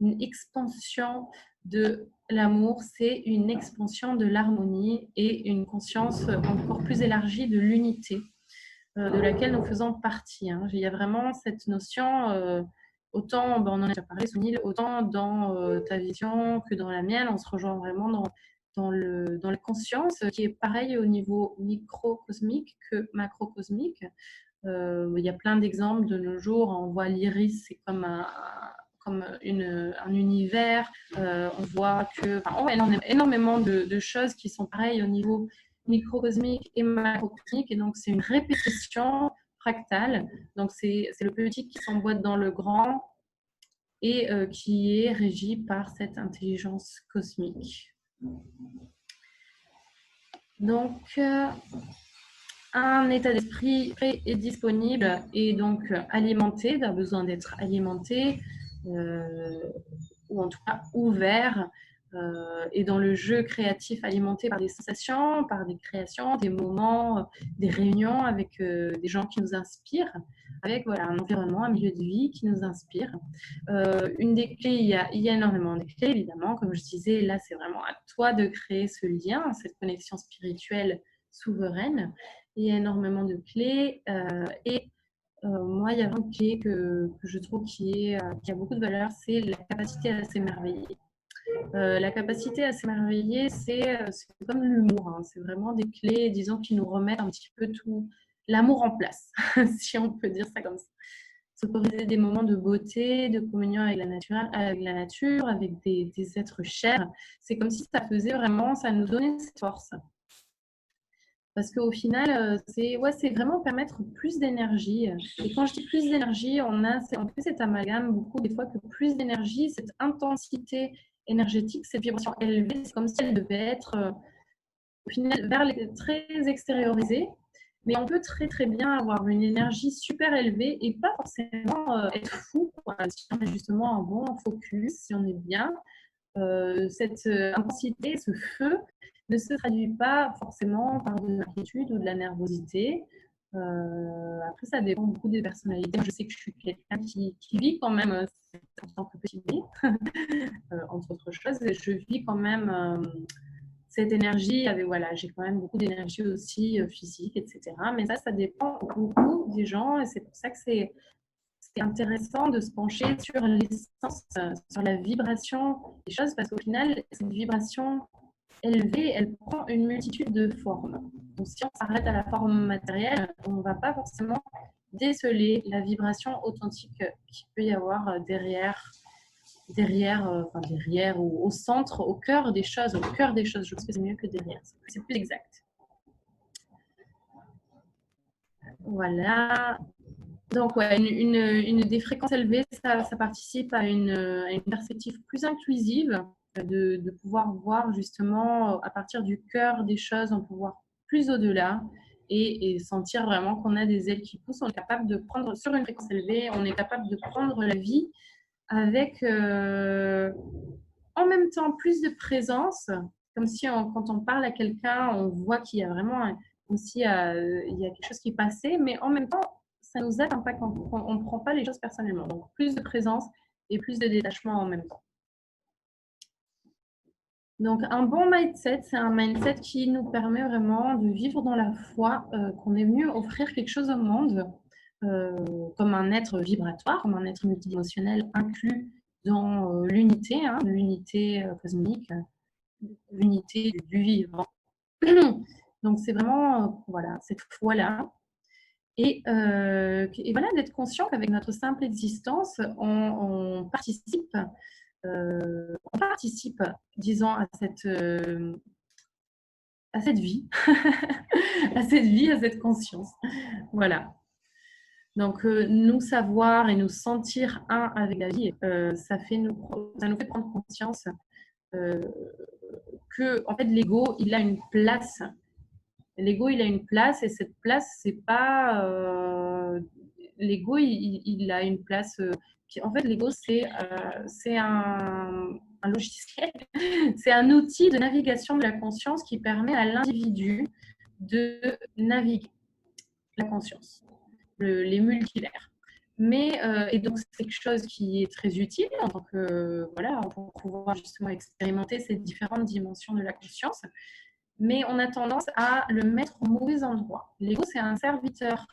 une expansion de l'amour, c'est une expansion de l'harmonie et une conscience encore plus élargie de l'unité de laquelle nous faisons partie. Hein. Il y a vraiment cette notion, autant, on en a déjà parlé, Sunil, autant dans ta vision que dans la mienne, on se rejoint vraiment dans la conscience qui est pareil au niveau microcosmique que macrocosmique. Il y a plein d'exemples de nos jours. On voit l'iris, c'est comme un univers. On voit on voit énormément de choses qui sont pareilles au niveau microcosmique et macrocosmique. Et donc, c'est une répétition fractale. Donc, c'est le petit qui s'emboîte dans le grand et qui est régi par cette intelligence cosmique. Donc, un état d'esprit prêt et disponible et donc alimenté, a besoin d'être alimenté ou en tout cas ouvert et dans le jeu créatif alimenté par des sensations, par des créations, des moments, des réunions avec des gens qui nous inspirent, avec voilà, un environnement, un milieu de vie qui nous inspire. Une des clés, il y a énormément de clés, évidemment. Comme je disais, là, c'est vraiment à toi de créer ce lien, cette connexion spirituelle souveraine. Il y a énormément de clés. Moi, il y a une clé que je trouve qui a beaucoup de valeur, c'est la capacité à s'émerveiller. La capacité à s'émerveiller, c'est comme l'humour. Hein. C'est vraiment des clés, disons, qui nous remettent un petit peu tout l'amour en place, si on peut dire ça comme ça. S'autoriser des moments de beauté, de communion avec la nature, avec des êtres chers. C'est comme si ça faisait vraiment, ça nous donnait cette force. Parce qu'au final, c'est vraiment permettre plus d'énergie. Et quand je dis plus d'énergie, on fait cet amalgame beaucoup des fois que plus d'énergie, cette intensité énergétique, cette vibration élevée, c'est comme si elle devait être au final très extériorisée. Mais on peut très très bien avoir une énergie super élevée et pas forcément être fou. Si on a justement un bon focus, si on est bien, cette intensité, ce feu ne se traduit pas forcément par de l'inquiétude ou de la nervosité. Après, ça dépend beaucoup des personnalités. Je sais que je suis quelqu'un qui vit quand même, en tant que petit bébé, entre autres choses, je vis quand même cette énergie. Voilà, j'ai quand même beaucoup d'énergie aussi physique, etc. Mais ça dépend beaucoup des gens et c'est pour ça que c'est intéressant de se pencher sur l'essence, sur la vibration des choses, parce qu'au final, cette vibration élevée, elle prend une multitude de formes. Donc, si on s'arrête à la forme matérielle, on ne va pas forcément déceler la vibration authentique qu'il peut y avoir derrière ou au centre, au cœur des choses. Je pense que c'est mieux que derrière. C'est plus exact. Voilà. Donc, ouais, une des fréquences élevées, ça participe à une perspective plus inclusive, de pouvoir voir justement à partir du cœur des choses, on peut voir plus au-delà et sentir vraiment qu'on a des ailes qui poussent. On est capable de prendre, sur une fréquence élevée, on est capable de prendre la vie avec en même temps plus de présence, comme si quand on parle à quelqu'un, on voit qu'il y a vraiment comme s'il y a quelque chose qui est passé, mais en même temps, ça nous aide pas quand on ne prend pas les choses personnellement. Donc, plus de présence et plus de détachement en même temps. Donc, un bon mindset, c'est un mindset qui nous permet vraiment de vivre dans la foi qu'on est venu offrir quelque chose au monde comme un être vibratoire, comme un être multidimensionnel inclus dans l'unité, hein, l'unité cosmique, l'unité du vivant. Donc, c'est vraiment voilà, cette foi-là. Et voilà, d'être conscient qu'avec notre simple existence, on participe, disons, à cette vie, à cette vie, à cette conscience. Voilà. Donc, nous savoir et nous sentir un avec la vie, ça nous fait prendre conscience que, en fait, l'ego, il a une place. L'ego, il a une place et cette place, c'est pas. L'ego, il a une place. En fait, l'ego, c'est un logiciel, c'est un outil de navigation de la conscience qui permet à l'individu de naviguer la conscience, les multivers. Mais, et donc, c'est quelque chose qui est très utile en tant que, voilà, pour pouvoir justement expérimenter ces différentes dimensions de la conscience. Mais on a tendance à le mettre au mauvais endroit. L'ego, c'est un serviteur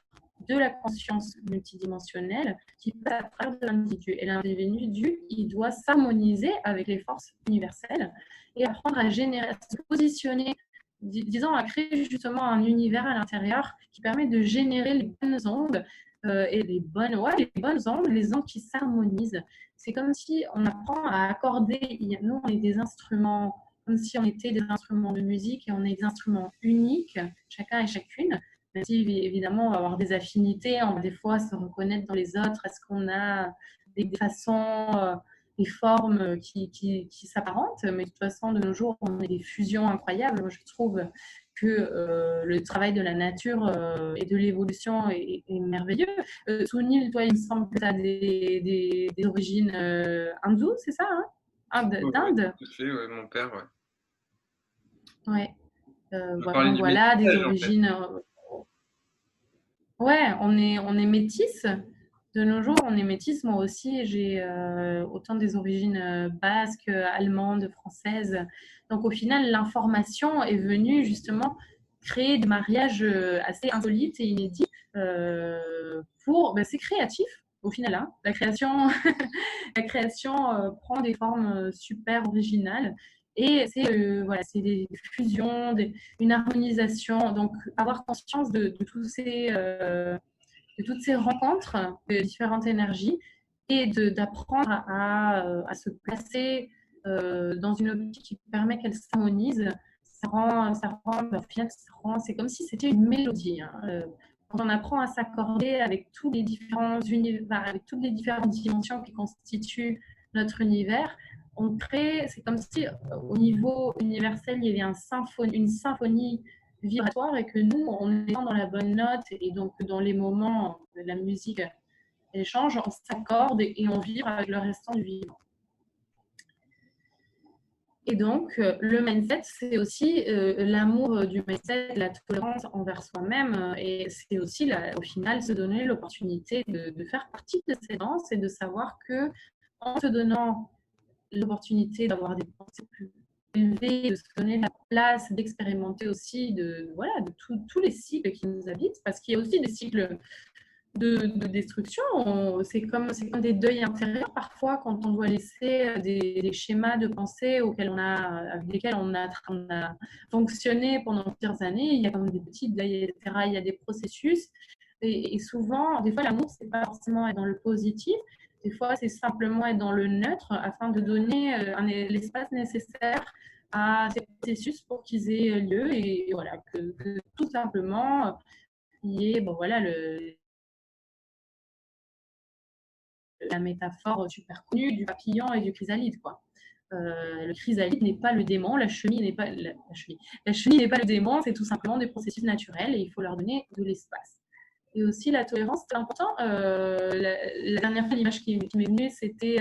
de la conscience multidimensionnelle qui passe à travers de l'individu. Et l'individu, il doit s'harmoniser avec les forces universelles et apprendre à générer, à se positionner, disons, à créer justement un univers à l'intérieur qui permet de générer les bonnes ondes et les bonnes ondes, les ondes qui s'harmonisent. C'est comme si on apprend à accorder, nous, on est des instruments, comme si on était des instruments de musique et on est des instruments uniques, chacun et chacune. Même si, évidemment, on va avoir des affinités, on va des fois se reconnaître dans les autres. Est-ce qu'on a des façons, des formes qui s'apparentent? Mais de toute façon, de nos jours, on a des fusions incroyables. Moi, je trouve que le travail de la nature et de l'évolution est merveilleux. Sunil, toi, il me semble que tu as des origines hindoues, c'est ça, hein? d'Inde. Tout à fait, ouais, mon père, ouais. Ouais. On a parlé Donc du voilà, des métissage, en fait. origines. Ouais, on est métis. De nos jours, on est métis. Moi aussi, j'ai autant des origines basques, allemandes, françaises. Donc au final, l'information est venue justement créer des mariages assez insolites et inédits. C'est créatif au final. Hein. La création, la création prend des formes super originales. Et c'est des fusions, une harmonisation. Donc, avoir conscience de toutes ces rencontres de différentes énergies et d'apprendre à se placer dans une optique qui permet qu'elle s'harmonise, au final, c'est comme si c'était une mélodie. Hein. Quand on apprend à s'accorder avec tous les différents univers, avec toutes les différentes dimensions qui constituent notre univers, on crée, c'est comme si au niveau universel, il y avait une symphonie vibratoire et que nous, on est dans la bonne note et donc dans les moments de la musique échange, on s'accorde et on vibre avec le restant du vivant. Et donc, le mindset, c'est aussi l'amour du mindset, la tolérance envers soi-même. Et c'est aussi, au final, se donner l'opportunité de faire partie de ces danses et de savoir que en se donnant l'opportunité d'avoir des pensées plus élevées, de se donner la place, d'expérimenter aussi de tous les cycles qui nous habitent, parce qu'il y a aussi des cycles de destruction. C'est comme des deuils intérieurs parfois quand on doit laisser des schémas de pensée avec lesquels on a fonctionné pendant plusieurs années. Il y a comme des petits deuils, etc. Il y a des processus. Et souvent, des fois, l'amour, c'est pas forcément être dans le positif. Des fois, c'est simplement être dans le neutre afin de donner l'espace nécessaire à ces processus pour qu'ils aient lieu et voilà, que tout simplement, il y ait la métaphore super connue du papillon et du chrysalide, quoi. Le chrysalide n'est pas le démon, la chenille n'est pas la chenille n'est pas le démon, c'est tout simplement des processus naturels et il faut leur donner de l'espace. Et aussi la tolérance, c'est important. La dernière fois, l'image qui m'est venue, c'était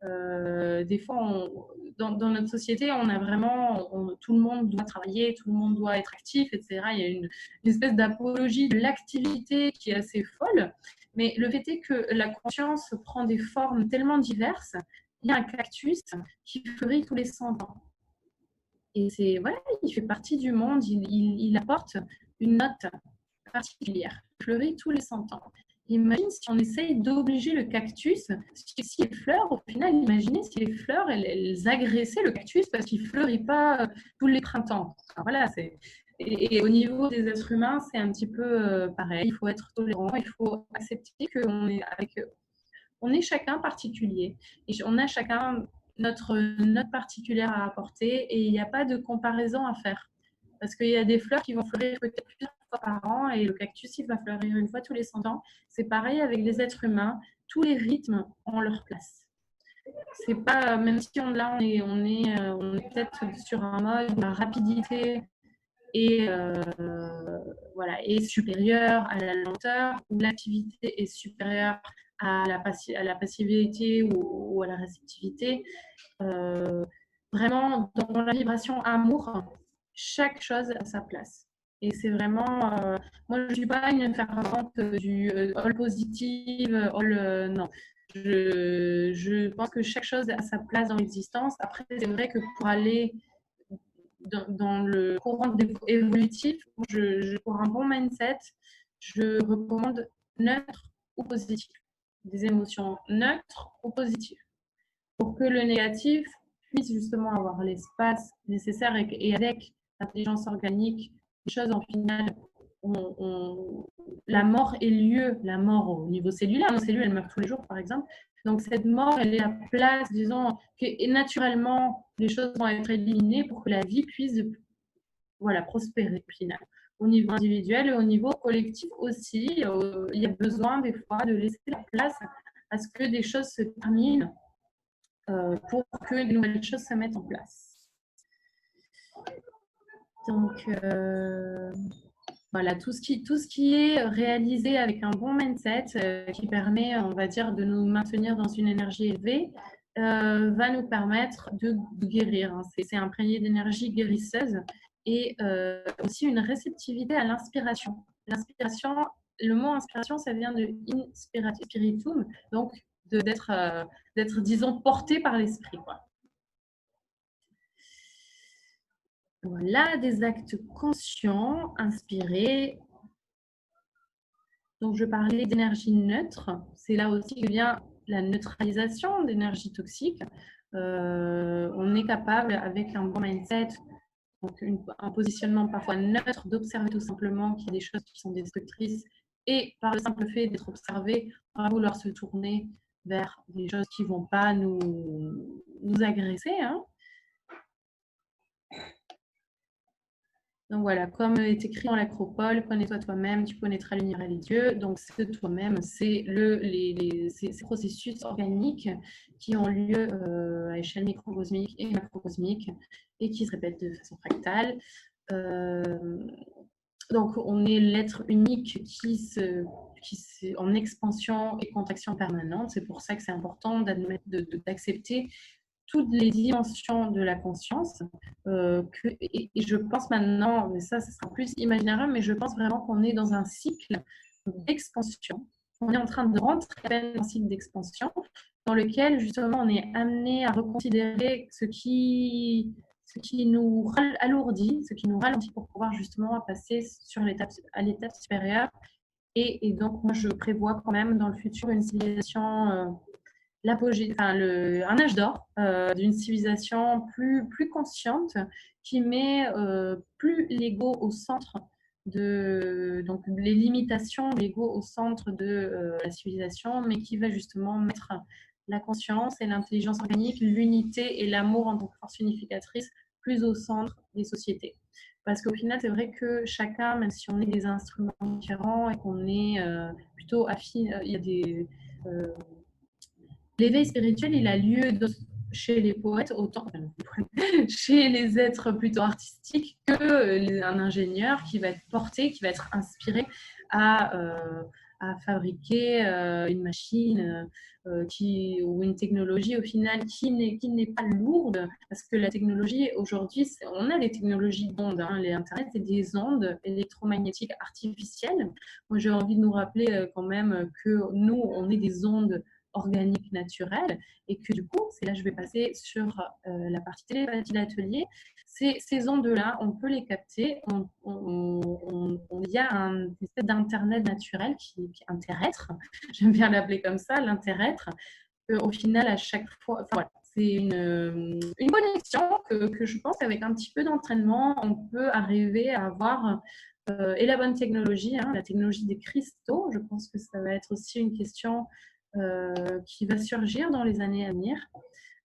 des fois, dans notre société, on a vraiment, tout le monde doit travailler, tout le monde doit être actif, etc. Il y a une espèce d'apologie de l'activité qui est assez folle. Mais le fait est que la conscience prend des formes tellement diverses. Il y a un cactus qui fleurit tous les 100 ans. Et il fait partie du monde, il apporte une note particulière, il fleurit tous les 100 ans. Imagine si on essaye d'obliger le cactus, si les fleurs, au final, imaginez si les fleurs, elles agressaient le cactus parce qu'il ne fleurit pas tous les printemps. Alors voilà, et au niveau des êtres humains, c'est un petit peu pareil. Il faut être tolérant, il faut accepter on est chacun particulier. Et on a chacun notre note particulière à apporter et il n'y a pas de comparaison à faire. Parce qu'il y a des fleurs qui vont fleurir peut-être plusieurs fois par an et le cactus, il va fleurir une fois tous les 100 ans. C'est pareil avec les êtres humains. Tous les rythmes ont leur place. C'est pas, même si on est peut-être sur un mode où la rapidité est, est supérieure à la lenteur, où l'activité est supérieure à la passivité ou à la réceptivité. Vraiment, dans la vibration amour, chaque chose a sa place. Et c'est vraiment, moi je ne suis pas une fervente du all positive, non. Je pense que chaque chose a sa place dans l'existence. Après, c'est vrai que pour aller dans le courant évolutif, pour un bon mindset, je recommande neutre ou positif. Des émotions neutres ou positives. Pour que le négatif puisse justement avoir l'espace nécessaire et avec l'intelligence organique, les choses en finale, la mort est lieu, la mort au niveau cellulaire, nos cellules elles meurent tous les jours par exemple, donc cette mort elle est la place, disons, que naturellement les choses vont être éliminées pour que la vie puisse prospérer au final. Au niveau individuel et au niveau collectif aussi, il y a besoin des fois de laisser la place à ce que des choses se terminent pour que de nouvelles choses se mettent en place. Donc, voilà, tout ce qui est réalisé avec un bon mindset qui permet, on va dire, de nous maintenir dans une énergie élevée, va nous permettre de guérir. Hein. C'est imprégné d'énergie guérisseuse et aussi une réceptivité à l'inspiration. L'inspiration, le mot inspiration, ça vient de spiritum, donc d'être, disons, porté par l'esprit. Voilà, des actes conscients, inspirés. Donc, je parlais d'énergie neutre. C'est là aussi que vient la neutralisation d'énergie toxique. On est capable, avec un bon mindset, donc un positionnement parfois neutre, d'observer tout simplement qu'il y a des choses qui sont destructrices et par le simple fait d'être observé, on va vouloir se tourner vers des choses qui ne vont pas nous agresser. Hein. Donc voilà, comme est écrit dans l'Acropole, connais-toi toi-même, tu connaîtras l'univers et les dieux. Donc ce toi-même, c'est ces processus organiques qui ont lieu à échelle microcosmique et macrocosmique et qui se répètent de façon fractale. Donc on est l'être unique qui en expansion et contraction permanente. C'est pour ça que c'est important d'accepter toutes les dimensions de la conscience. Et je pense maintenant, mais ça sera plus imaginaire, mais je pense vraiment qu'on est dans un cycle d'expansion. On est en train de rentrer dans un cycle d'expansion dans lequel, justement, on est amené à reconsidérer ce qui nous alourdit, ce qui nous ralentit pour pouvoir justement passer à l'étape supérieure. Et donc, moi, je prévois quand même dans le futur une civilisation l'apogée, un âge d'or d'une civilisation plus consciente qui met plus l'ego au centre donc les limitations, l'ego au centre de la civilisation, mais qui va justement mettre la conscience et l'intelligence organique, l'unité et l'amour en tant que force unificatrice plus au centre des sociétés. Parce qu'au final, c'est vrai que chacun, même si on est des instruments différents et qu'on est plutôt affine, il y a des l'éveil spirituel, il a lieu chez les poètes, autant chez les êtres plutôt artistiques qu'un ingénieur qui va être porté, qui va être inspiré à fabriquer une machine ou une technologie au final qui n'est pas lourde, parce que la technologie aujourd'hui, on a des technologies d'ondes, hein, les Internet, c'est des ondes électromagnétiques artificielles. Moi, j'ai envie de nous rappeler quand même que nous, on est des ondes organique naturelle et que du coup, c'est là que je vais passer sur la partie télépathie de l'atelier. Ces ondes-là, on peut les capter. Il y a une espèce d'internet naturel qui est un terrestre, j'aime bien l'appeler comme ça, l'interêtre. Au final, à chaque fois, enfin, voilà, c'est une connexion que je pense qu'avec un petit peu d'entraînement, on peut arriver à avoir et la bonne technologie, hein, la technologie des cristaux. Je pense que ça va être aussi une question qui va surgir dans les années à venir.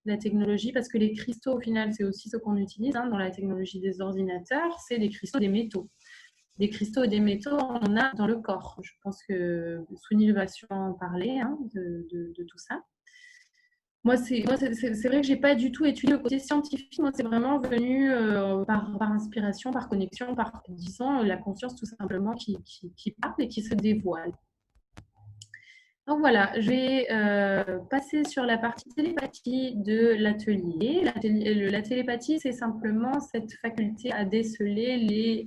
La technologie, parce que les cristaux, au final, c'est aussi ce qu'on utilise hein, dans la technologie des ordinateurs, c'est des cristaux, des métaux. Des cristaux et des métaux, on en a dans le corps. Je pense que Souni va sûrement en parler hein, de tout ça. Moi, c'est vrai que je n'ai pas du tout étudié le côté scientifique. Moi, c'est vraiment venu par inspiration, par connexion, par, disons, la conscience tout simplement qui parle et qui se dévoile. Donc voilà, je vais passer sur la partie télépathie de l'atelier. La télépathie, c'est simplement cette faculté à déceler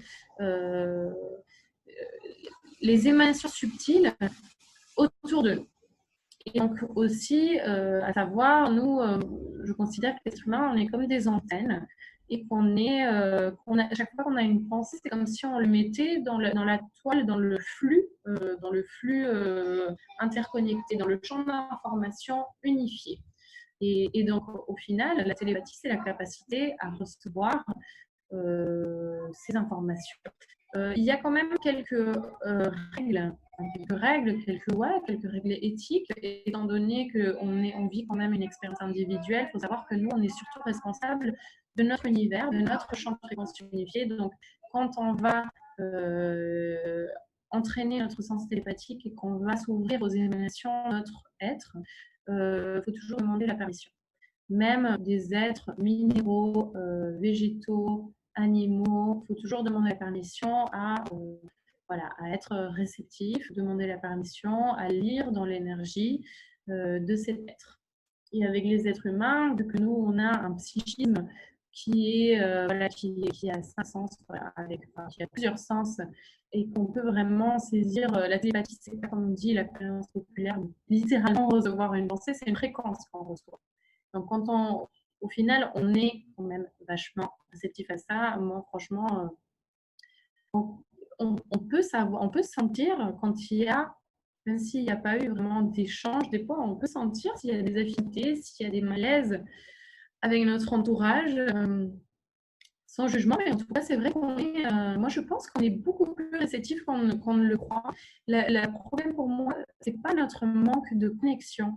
les émanations subtiles autour de nous. Et donc aussi, à savoir, nous, je considère que l'être humain, on est comme des antennes et à chaque fois qu'on a une pensée, c'est comme si on le mettait dans la toile, dans le flux interconnecté, dans le champ d'information unifié. Et donc, au final, la télépathie, c'est la capacité à recevoir ces informations. Il y a quand même quelques règles, quelques règles éthiques, étant donné qu'on vit quand même une expérience individuelle. Il faut savoir que nous, on est surtout responsable de notre univers, de notre champ de fréquence unifié. Donc, quand on va entraîner notre sens télépathique et qu'on va s'ouvrir aux émanations de notre être, faut toujours demander la permission. Même des êtres minéraux, végétaux, animaux, il faut toujours demander la permission à être réceptif, demander la permission à lire dans l'énergie de cet être. Et avec les êtres humains, vu que nous, on a un psychisme qui est voilà, qui a 5 sens, voilà, qui a plusieurs sens, et qu'on peut vraiment saisir la télépathie, c'est pas comme on dit la croyance populaire, littéralement recevoir une pensée, c'est une fréquence qu'on reçoit. Donc quand au final, on est quand même vachement réceptif à ça. Moi, franchement, on peut savoir, on peut sentir quand il y a, même s'il n'y a pas eu vraiment d'échange, des fois, on peut sentir s'il y a des affinités, s'il y a des malaises avec notre entourage, sans jugement. Mais en tout cas, c'est vrai qu'on est, moi, je pense qu'on est beaucoup plus réceptif qu'on ne le croit. Le problème pour moi, c'est pas notre manque de connexion,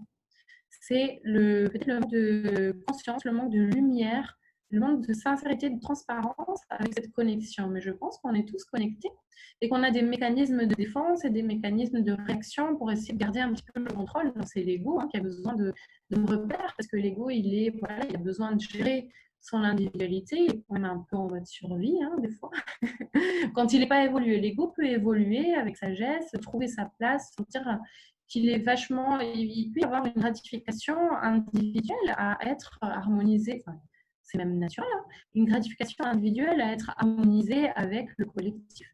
c'est peut-être le manque de conscience, le manque de lumière, le manque de sincérité, de transparence avec cette connexion. Mais je pense qu'on est tous connectés et qu'on a des mécanismes de défense et des mécanismes de réaction pour essayer de garder un petit peu le contrôle. C'est l'ego qui a besoin de repères, parce que l'ego, voilà, il a besoin de gérer son individualité, il est quand même un peu en mode survie, des fois. Quand il n'est pas évolué, l'ego peut évoluer avec sagesse, trouver sa place, sentir qu'il est vachement, il peut y avoir une gratification individuelle à être harmonisée, enfin, c'est même naturel, une gratification individuelle à être harmonisée avec le collectif.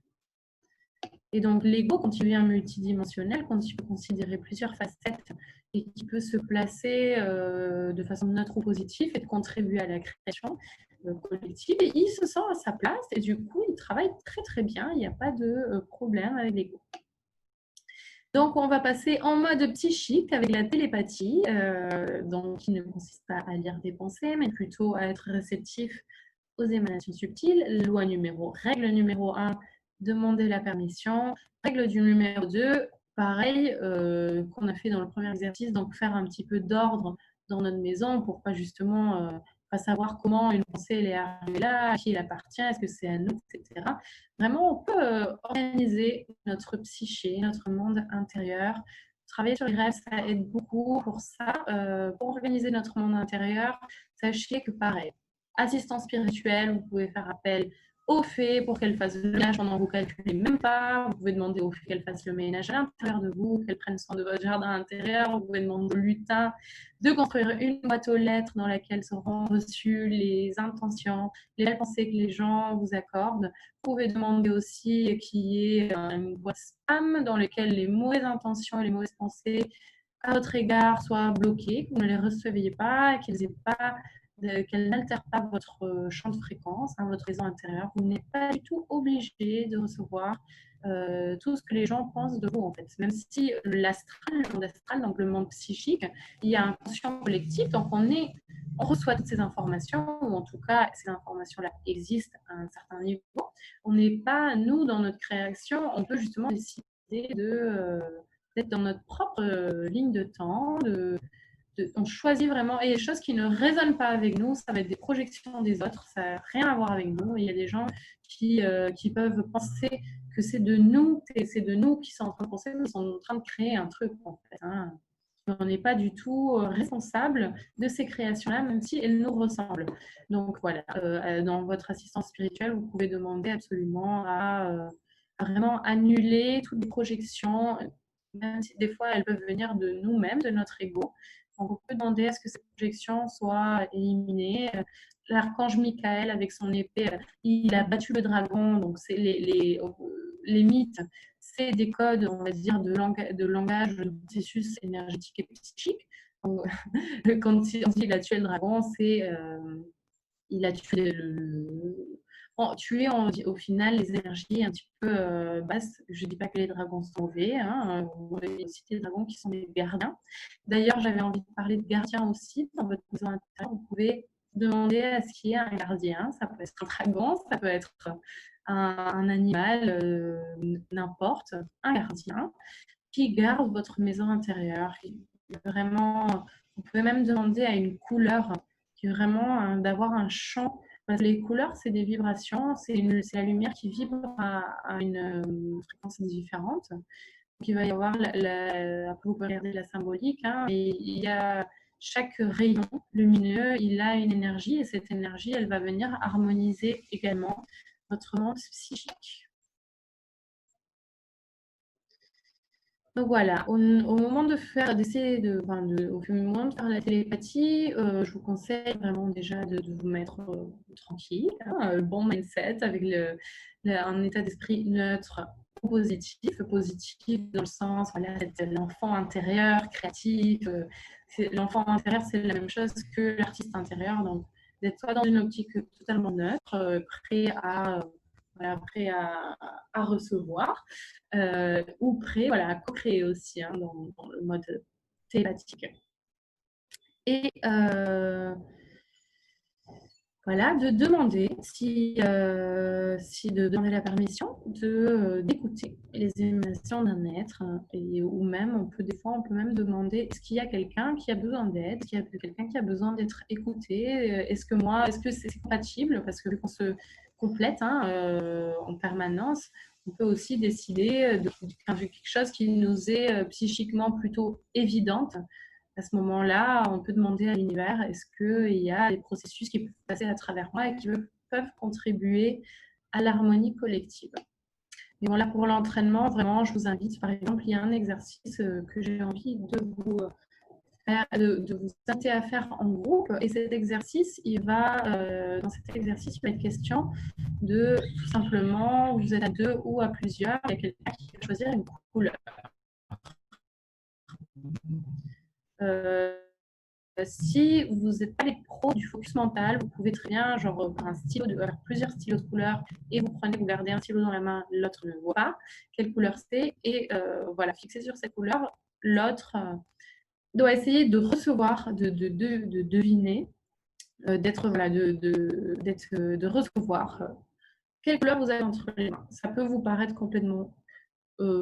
Et donc l'ego, quand il devient multidimensionnel, quand il peut considérer plusieurs facettes et qui peut se placer de façon neutre ou positive et de contribuer à la création collective, et il se sent à sa place et du coup il travaille très très bien, il n'y a pas de problème avec l'ego. Donc, on va passer en mode psychique avec la télépathie, donc, qui ne consiste pas à lire des pensées, mais plutôt à être réceptif aux émanations subtiles. Règle numéro 1, demander la permission. Règle du numéro 2, pareil, qu'on a fait dans le premier exercice, donc faire un petit peu d'ordre dans notre maison pour pas justement pas savoir comment une pensée elle est arrivée là, à qui elle appartient, est-ce que c'est à nous, etc. Vraiment, on peut organiser notre psyché, notre monde intérieur. Travailler sur les rêves, ça aide beaucoup pour ça. Pour organiser notre monde intérieur, sachez que pareil, assistance spirituelle, vous pouvez faire appel aux fées pour qu'elles fassent le ménage pendant que vous ne calculez même pas. Vous pouvez demander aux fées qu'elles fassent le ménage à l'intérieur de vous, qu'elles prennent soin de votre jardin intérieur. Vous pouvez demander au lutin de construire une boîte aux lettres dans laquelle seront reçues les intentions, les belles pensées que les gens vous accordent. Vous pouvez demander aussi qu'il y ait une boîte spam dans laquelle les mauvaises intentions et les mauvaises pensées à votre égard soient bloquées, que vous ne les receviez pas, qu'elles n'altèrent pas votre champ de fréquence, votre réseau intérieur. Vous n'êtes pas du tout obligé de recevoir tout ce que les gens pensent de vous, en fait. Même si l'astral, le monde astral, donc le monde psychique, il y a un conscient collectif, donc on reçoit toutes ces informations, ou en tout cas, ces informations-là existent à un certain niveau. On n'est pas, nous, dans notre création, on peut justement décider d'être dans notre propre ligne de temps, on choisit vraiment, et les choses qui ne résonnent pas avec nous, ça va être des projections des autres, ça n'a rien à voir avec nous. Et il y a des gens qui peuvent penser que c'est de nous qui sont en train de penser, nous sommes en train de créer un truc, en fait. On n'est pas du tout responsable de ces créations-là, même si elles nous ressemblent. Donc voilà, dans votre assistance spirituelle, vous pouvez demander absolument à vraiment annuler toutes les projections, même si des fois elles peuvent venir de nous-mêmes, de notre ego. Donc, on peut demander à ce que ces projections soient éliminées. L'archange Michael, avec son épée, il a battu le dragon. Donc, c'est les mythes, c'est des codes, on va dire, de langage, de processus énergétique et psychique. Donc, quand il a tué le dragon, c'est il a tué au final les énergies un petit peu basses. Je ne dis pas que les dragons sont mauvais, on a aussi des dragons qui sont des gardiens. D'ailleurs, j'avais envie de parler de gardiens aussi dans votre maison intérieure. Vous pouvez demander à ce qu'il y ait un gardien. Ça peut être un dragon, ça peut être un animal, n'importe, un gardien qui garde votre maison intérieure. Vraiment, vous pouvez même demander à une couleur qui est vraiment d'avoir un champ. Parce que les couleurs, c'est des vibrations, c'est la lumière qui vibre à une fréquence différente. Donc, il va y avoir, après vous pouvez regarder la symbolique, et il y a chaque rayon lumineux, il a une énergie, et cette énergie, elle va venir harmoniser également votre monde psychique. Donc voilà, au moment de faire, d'essayer de, enfin, au moment de faire la télépathie, je vous conseille vraiment déjà de vous mettre tranquille, hein, le bon mindset avec un état d'esprit neutre ou positif. Positif dans le sens, voilà, d'être l'enfant intérieur, créatif. L'enfant intérieur, c'est la même chose que l'artiste intérieur. Donc, d'être soit dans une optique totalement neutre, prêt à, voilà, à recevoir ou prêt voilà, à co-créer aussi hein, dans le mode thématique. Et voilà, de demander si de demander la permission d'écouter les émotions d'un être ou même des fois on peut même demander est-ce qu'il y a quelqu'un qui a besoin d'aide, est-ce qu'il y a quelqu'un qui a besoin d'être écouté, est-ce que c'est compatible parce que vu qu'on se complète hein, en permanence, on peut aussi décider de quelque chose qui nous est psychiquement plutôt évidente. À ce moment-là, on peut demander à l'univers est-ce qu'il y a des processus qui peuvent passer à travers moi et qui peuvent contribuer à l'harmonie collective. Et bon, là, pour l'entraînement, vraiment, je vous invite, par exemple, il y a un exercice que j'ai envie de vous de vous inviter à faire en groupe. Et cet exercice, dans cet exercice, il va être question de tout simplement, vous êtes à deux ou à plusieurs, il y a quelqu'un qui va choisir une couleur. Euh, Si vous n'êtes pas les pros du focus mental, vous pouvez très bien, genre, un stylo avoir plusieurs stylos de couleurs et vous gardez un stylo dans la main, l'autre ne voit pas quelle couleur c'est et voilà, fixer sur cette couleur. L'autre doit essayer de recevoir, de deviner, d'être, voilà, de recevoir quelle couleur vous avez entre les mains. Ça peut vous paraître complètement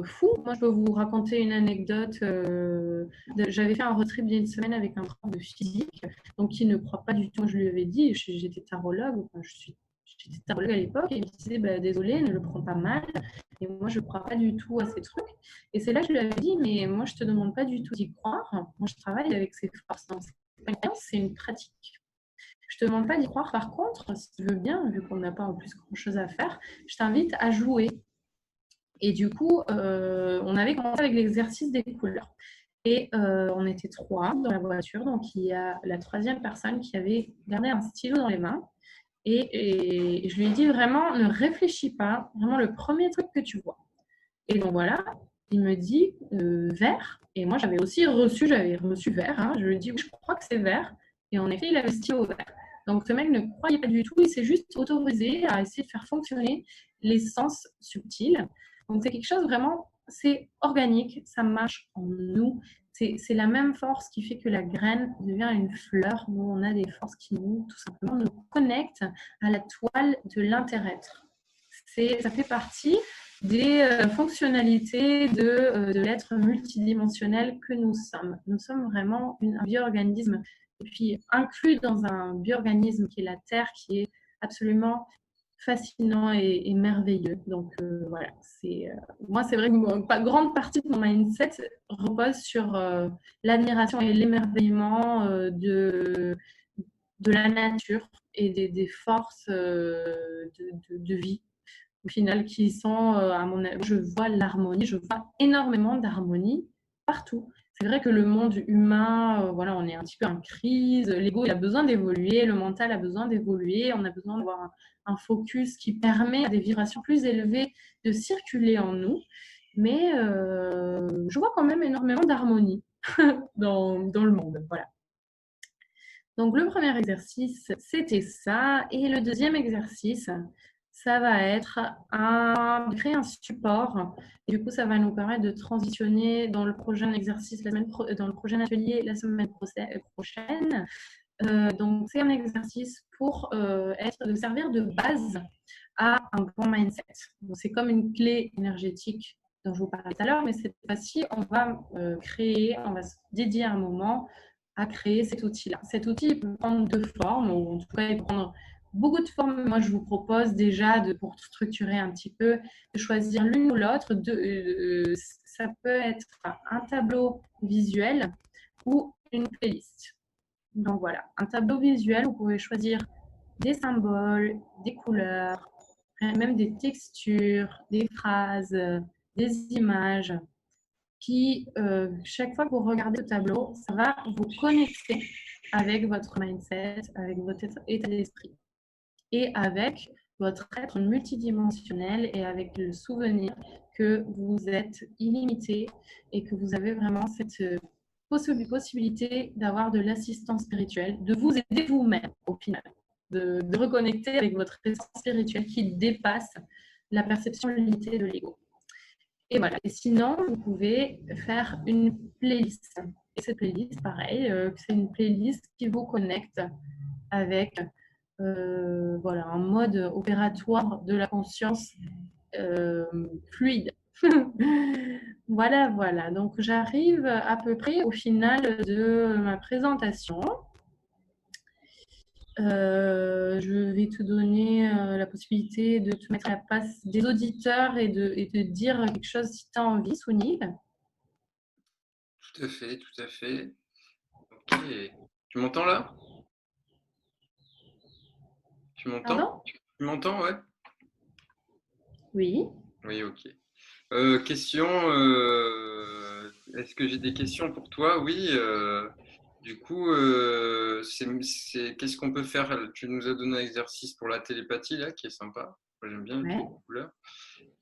fou. Moi, je peux vous raconter une anecdote. J'avais fait un road trip d'une semaine avec un prof de physique, donc qui ne croit pas du tout. Je lui avais dit, j'étais tarologue, enfin, j'étais tarologue à l'époque, et il me disait, bah, désolé, ne le prends pas mal. Et moi, je ne crois pas du tout à ces trucs. Et c'est là que je lui avais dit, mais moi, je ne te demande pas du tout d'y croire. Moi, je travaille avec ces forces. C'est une pratique. Je ne te demande pas d'y croire. Par contre, si tu veux bien, vu qu'on n'a pas en plus grand-chose à faire, je t'invite à jouer. Et du coup, on avait commencé avec l'exercice des couleurs. Et on était trois dans la voiture. Donc, il y a la troisième personne qui avait gardé un stylo dans les mains. Et je lui ai dit vraiment, ne réfléchis pas. Vraiment, le premier truc que tu vois. Et donc, voilà, il me dit vert. Et moi, j'avais reçu vert. Hein. Je lui ai dit, je crois que c'est vert. Et en effet, il avait le stylo vert. Donc, ce mec ne croyait pas du tout. Il s'est juste autorisé à essayer de faire fonctionner les sens subtils. Donc, c'est quelque chose vraiment, c'est organique, ça marche en nous. C'est la même force qui fait que la graine devient une fleur. Nous, on a des forces qui nous, tout simplement, nous connectent à la toile de l'intérieur. Ça fait partie des fonctionnalités de l'être multidimensionnel que nous sommes. Nous sommes vraiment un bioorganisme, et puis inclus dans un bioorganisme qui est la Terre, qui est absolument fascinant et merveilleux. Donc voilà, moi c'est vrai que une grande partie de mon mindset repose sur l'admiration et l'émerveillement de la nature et des forces de vie au final qui sont, à mon avis, je vois l'harmonie, je vois énormément d'harmonie partout. C'est vrai que le monde humain, voilà, on est un petit peu en crise, l'ego il a besoin d'évoluer, le mental a besoin d'évoluer, on a besoin d'avoir un focus qui permet à des vibrations plus élevées de circuler en nous. Mais je vois quand même énormément d'harmonie dans le monde. Voilà. Donc le premier exercice, c'était ça. Et le deuxième exercice, ça va être de créer un support. Et du coup, ça va nous permettre de transitionner dans le prochain exercice, dans le prochain atelier la semaine prochaine. Donc, c'est un exercice pour de servir de base à un bon mindset. C'est comme une clé énergétique dont je vous parlais tout à l'heure, mais cette fois-ci, on va on va se dédier un moment à créer cet outil-là. Cet outil peut prendre deux formes, ou en tout cas, il peut prendre beaucoup de formes. Moi, je vous propose déjà, pour structurer un petit peu, de choisir l'une ou l'autre. Ça peut être un tableau visuel ou une playlist. Donc voilà, un tableau visuel, vous pouvez choisir des symboles, des couleurs, même des textures, des phrases, des images. qui, chaque fois que vous regardez le tableau, ça va vous connecter avec votre mindset, avec votre état d'esprit et avec votre être multidimensionnel et avec le souvenir que vous êtes illimité et que vous avez vraiment cette possibilité d'avoir de l'assistance spirituelle, de vous aider vous-même au final, de reconnecter avec votre essence spirituelle qui dépasse la perception limitée de l'ego. Et voilà. Et sinon, vous pouvez faire une playlist. Et cette playlist, pareil, c'est une playlist qui vous connecte avec voilà, un mode opératoire de la conscience fluide. Voilà, voilà. Donc, j'arrive à peu près au final de ma présentation. Je vais te donner la possibilité de te mettre à la place des auditeurs et de dire quelque chose si tu as envie, Souni. Tout à fait, tout à fait. Ok. Tu m'entends là? Tu m'entends? Pardon? Tu m'entends, ouais? Oui. Oui, ok. Question, est-ce que j'ai des questions pour toi? Oui. Du coup, qu'est-ce qu'on peut faire? Tu nous as donné un exercice pour la télépathie là, qui est sympa. Moi, j'aime bien Ouais. les couleurs.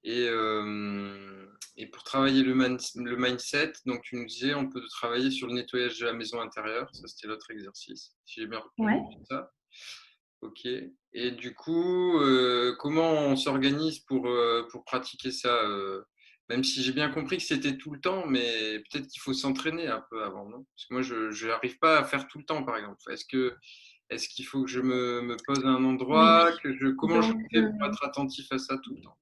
Et pour travailler le mindset, donc tu nous disais, on peut travailler sur le nettoyage de la maison intérieure. Ça, c'était l'autre exercice, si j'ai bien Ouais. retenu ça. Ok. Et du coup, comment on s'organise pour pratiquer ça même si j'ai bien compris que c'était tout le temps, mais peut-être qu'il faut s'entraîner un peu avant, non? Parce que moi, je n'arrive pas à faire tout le temps, par exemple. Est-ce qu'il faut que je me pose à un Oui. endroit, comment je Donc, fais pour être attentif à ça tout le temps?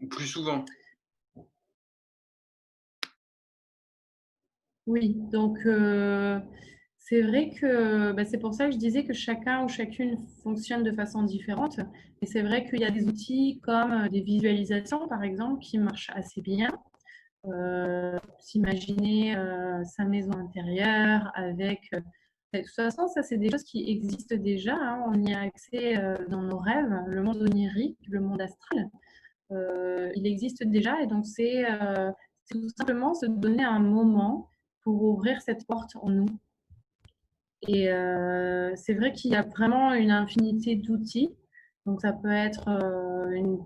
Ou plus souvent? oui. Donc, c'est vrai que c'est pour ça que je disais que chacun ou chacune fonctionne de façon différente. Et c'est vrai qu'il y a des outils comme des visualisations, par exemple, qui marchent assez bien. S'imaginer sa maison intérieure avec... de toute façon, ça, c'est des choses qui existent déjà. Hein. On y a accès dans nos rêves. Le monde onirique, le monde astral, il existe déjà. Et donc, c'est tout simplement se donner un moment pour ouvrir cette porte en nous. Et c'est vrai qu'il y a vraiment une infinité d'outils. Donc, ça peut être,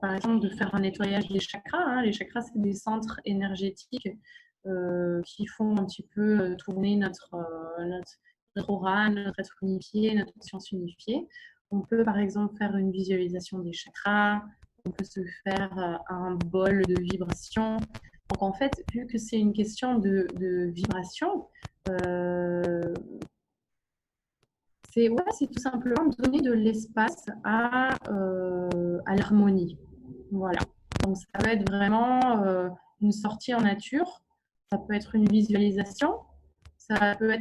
par exemple, de faire un nettoyage des chakras. Hein. Les chakras, c'est des centres énergétiques qui font un petit peu tourner notre aura, notre être unifié, notre conscience unifiée. On peut, par exemple, faire une visualisation des chakras. On peut se faire un bol de vibration. Donc, en fait, vu que c'est une question de vibration, c'est tout simplement donner de l'espace à l'harmonie. Voilà. Donc, ça peut être vraiment une sortie en nature, ça peut être une visualisation, ça peut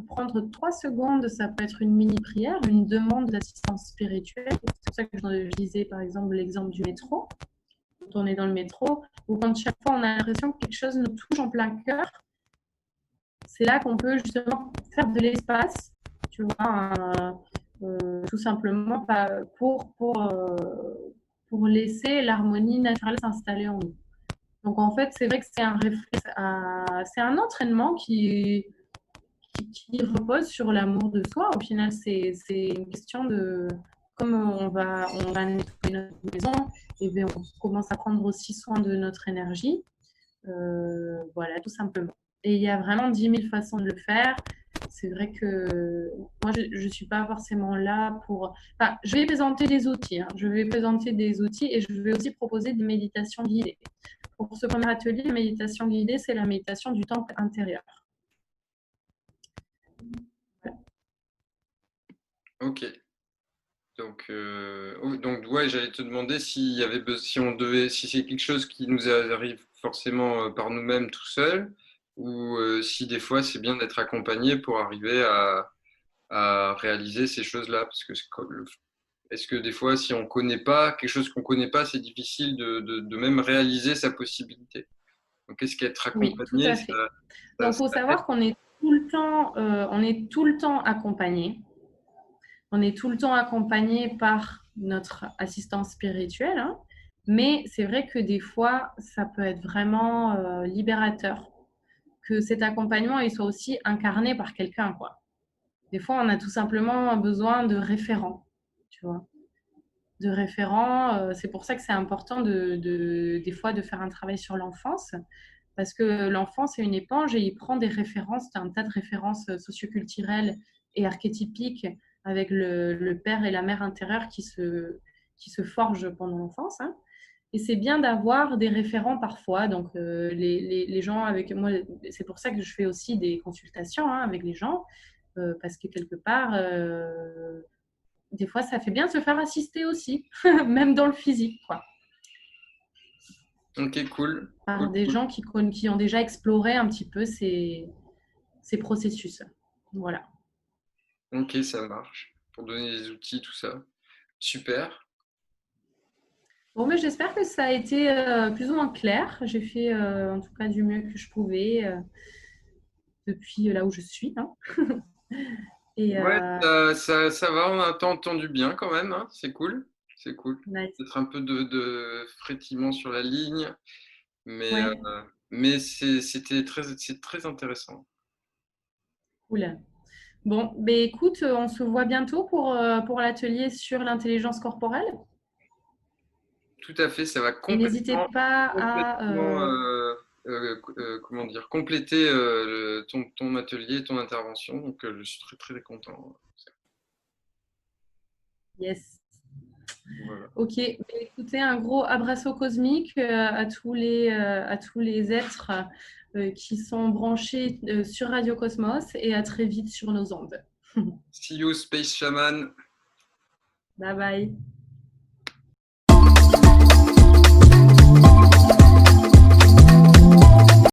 prendre 3 secondes, ça peut être une mini-prière, une demande d'assistance spirituelle. C'est pour ça que je disais par exemple l'exemple du métro. Quand on est dans le métro, ou quand chaque fois on a l'impression que quelque chose nous touche en plein cœur, c'est là qu'on peut justement faire de l'espace, tu vois, tout simplement pour laisser l'harmonie naturelle s'installer en nous. Donc en fait, c'est vrai que c'est un réflexe, c'est un entraînement qui repose sur l'amour de soi. Au final, c'est une question de comme on va nettoyer notre maison, et bien on commence à prendre aussi soin de notre énergie. Voilà, tout simplement. Et il y a vraiment 10 000 façons de le faire. C'est vrai que moi, je ne suis pas forcément là pour... Enfin, je vais présenter des outils. Hein. Je vais présenter des outils et je vais aussi proposer des méditations guidées. Pour ce premier atelier, la méditation guidée, c'est la méditation du temple intérieur. Ok. Donc ouais, j'allais te demander s'il y avait, si on devait, si c'est quelque chose qui nous arrive forcément par nous-mêmes tout seul, ou si des fois c'est bien d'être accompagné pour arriver à réaliser ces choses-là, parce que est-ce que des fois, si on connaît pas quelque chose qu'on connaît pas, c'est difficile de même réaliser sa possibilité. Donc, est-ce qu'être Oui, tout accompagné, à fait. Donc, il faut ça aide? savoir qu'on est on est tout le temps accompagné. On est tout le temps accompagné par notre assistance spirituelle. Hein. Mais c'est vrai que des fois, ça peut être vraiment libérateur que cet accompagnement il soit aussi incarné par quelqu'un, quoi. Des fois, on a tout simplement besoin de référents, tu vois. De référents. C'est pour ça que c'est important des fois de faire un travail sur l'enfance, parce que l'enfant, c'est une éponge et il prend des références, un tas de références socioculturelles et archétypiques avec le père et la mère intérieure qui se forgent pendant l'enfance. Hein. Et c'est bien d'avoir des référents parfois. Donc, les gens avec moi, c'est pour ça que je fais aussi des consultations hein, avec les gens, parce que quelque part, des fois, ça fait bien de se faire assister aussi, même dans le physique, quoi, Ok, cool, par cool, des cool. gens qui ont déjà exploré un petit peu ces processus. Voilà. Ok, ça marche. Pour donner des outils, tout ça. Super. Bon, mais j'espère que ça a été plus ou moins clair. J'ai fait en tout cas du mieux que je pouvais depuis là où je suis. Hein. Et Ouais, ça va, on a entendu bien quand même, hein. C'est cool. C'est cool. nice. Peut-être un peu de frétillement sur la ligne, mais, Ouais, c'est très intéressant. cool. Bon, ben écoute, on se voit bientôt pour l'atelier sur l'intelligence corporelle. Tout à fait, ça va Et n'hésitez complètement, pas à complètement, comment dire, compléter ton atelier, ton intervention. Donc, je suis très, très content. yes. Voilà. Ok, ben, écoutez, un gros abraço cosmique à tous les êtres qui sont branchés sur Radio Cosmos et à très vite sur nos ondes. See you, Space Shaman. Bye bye.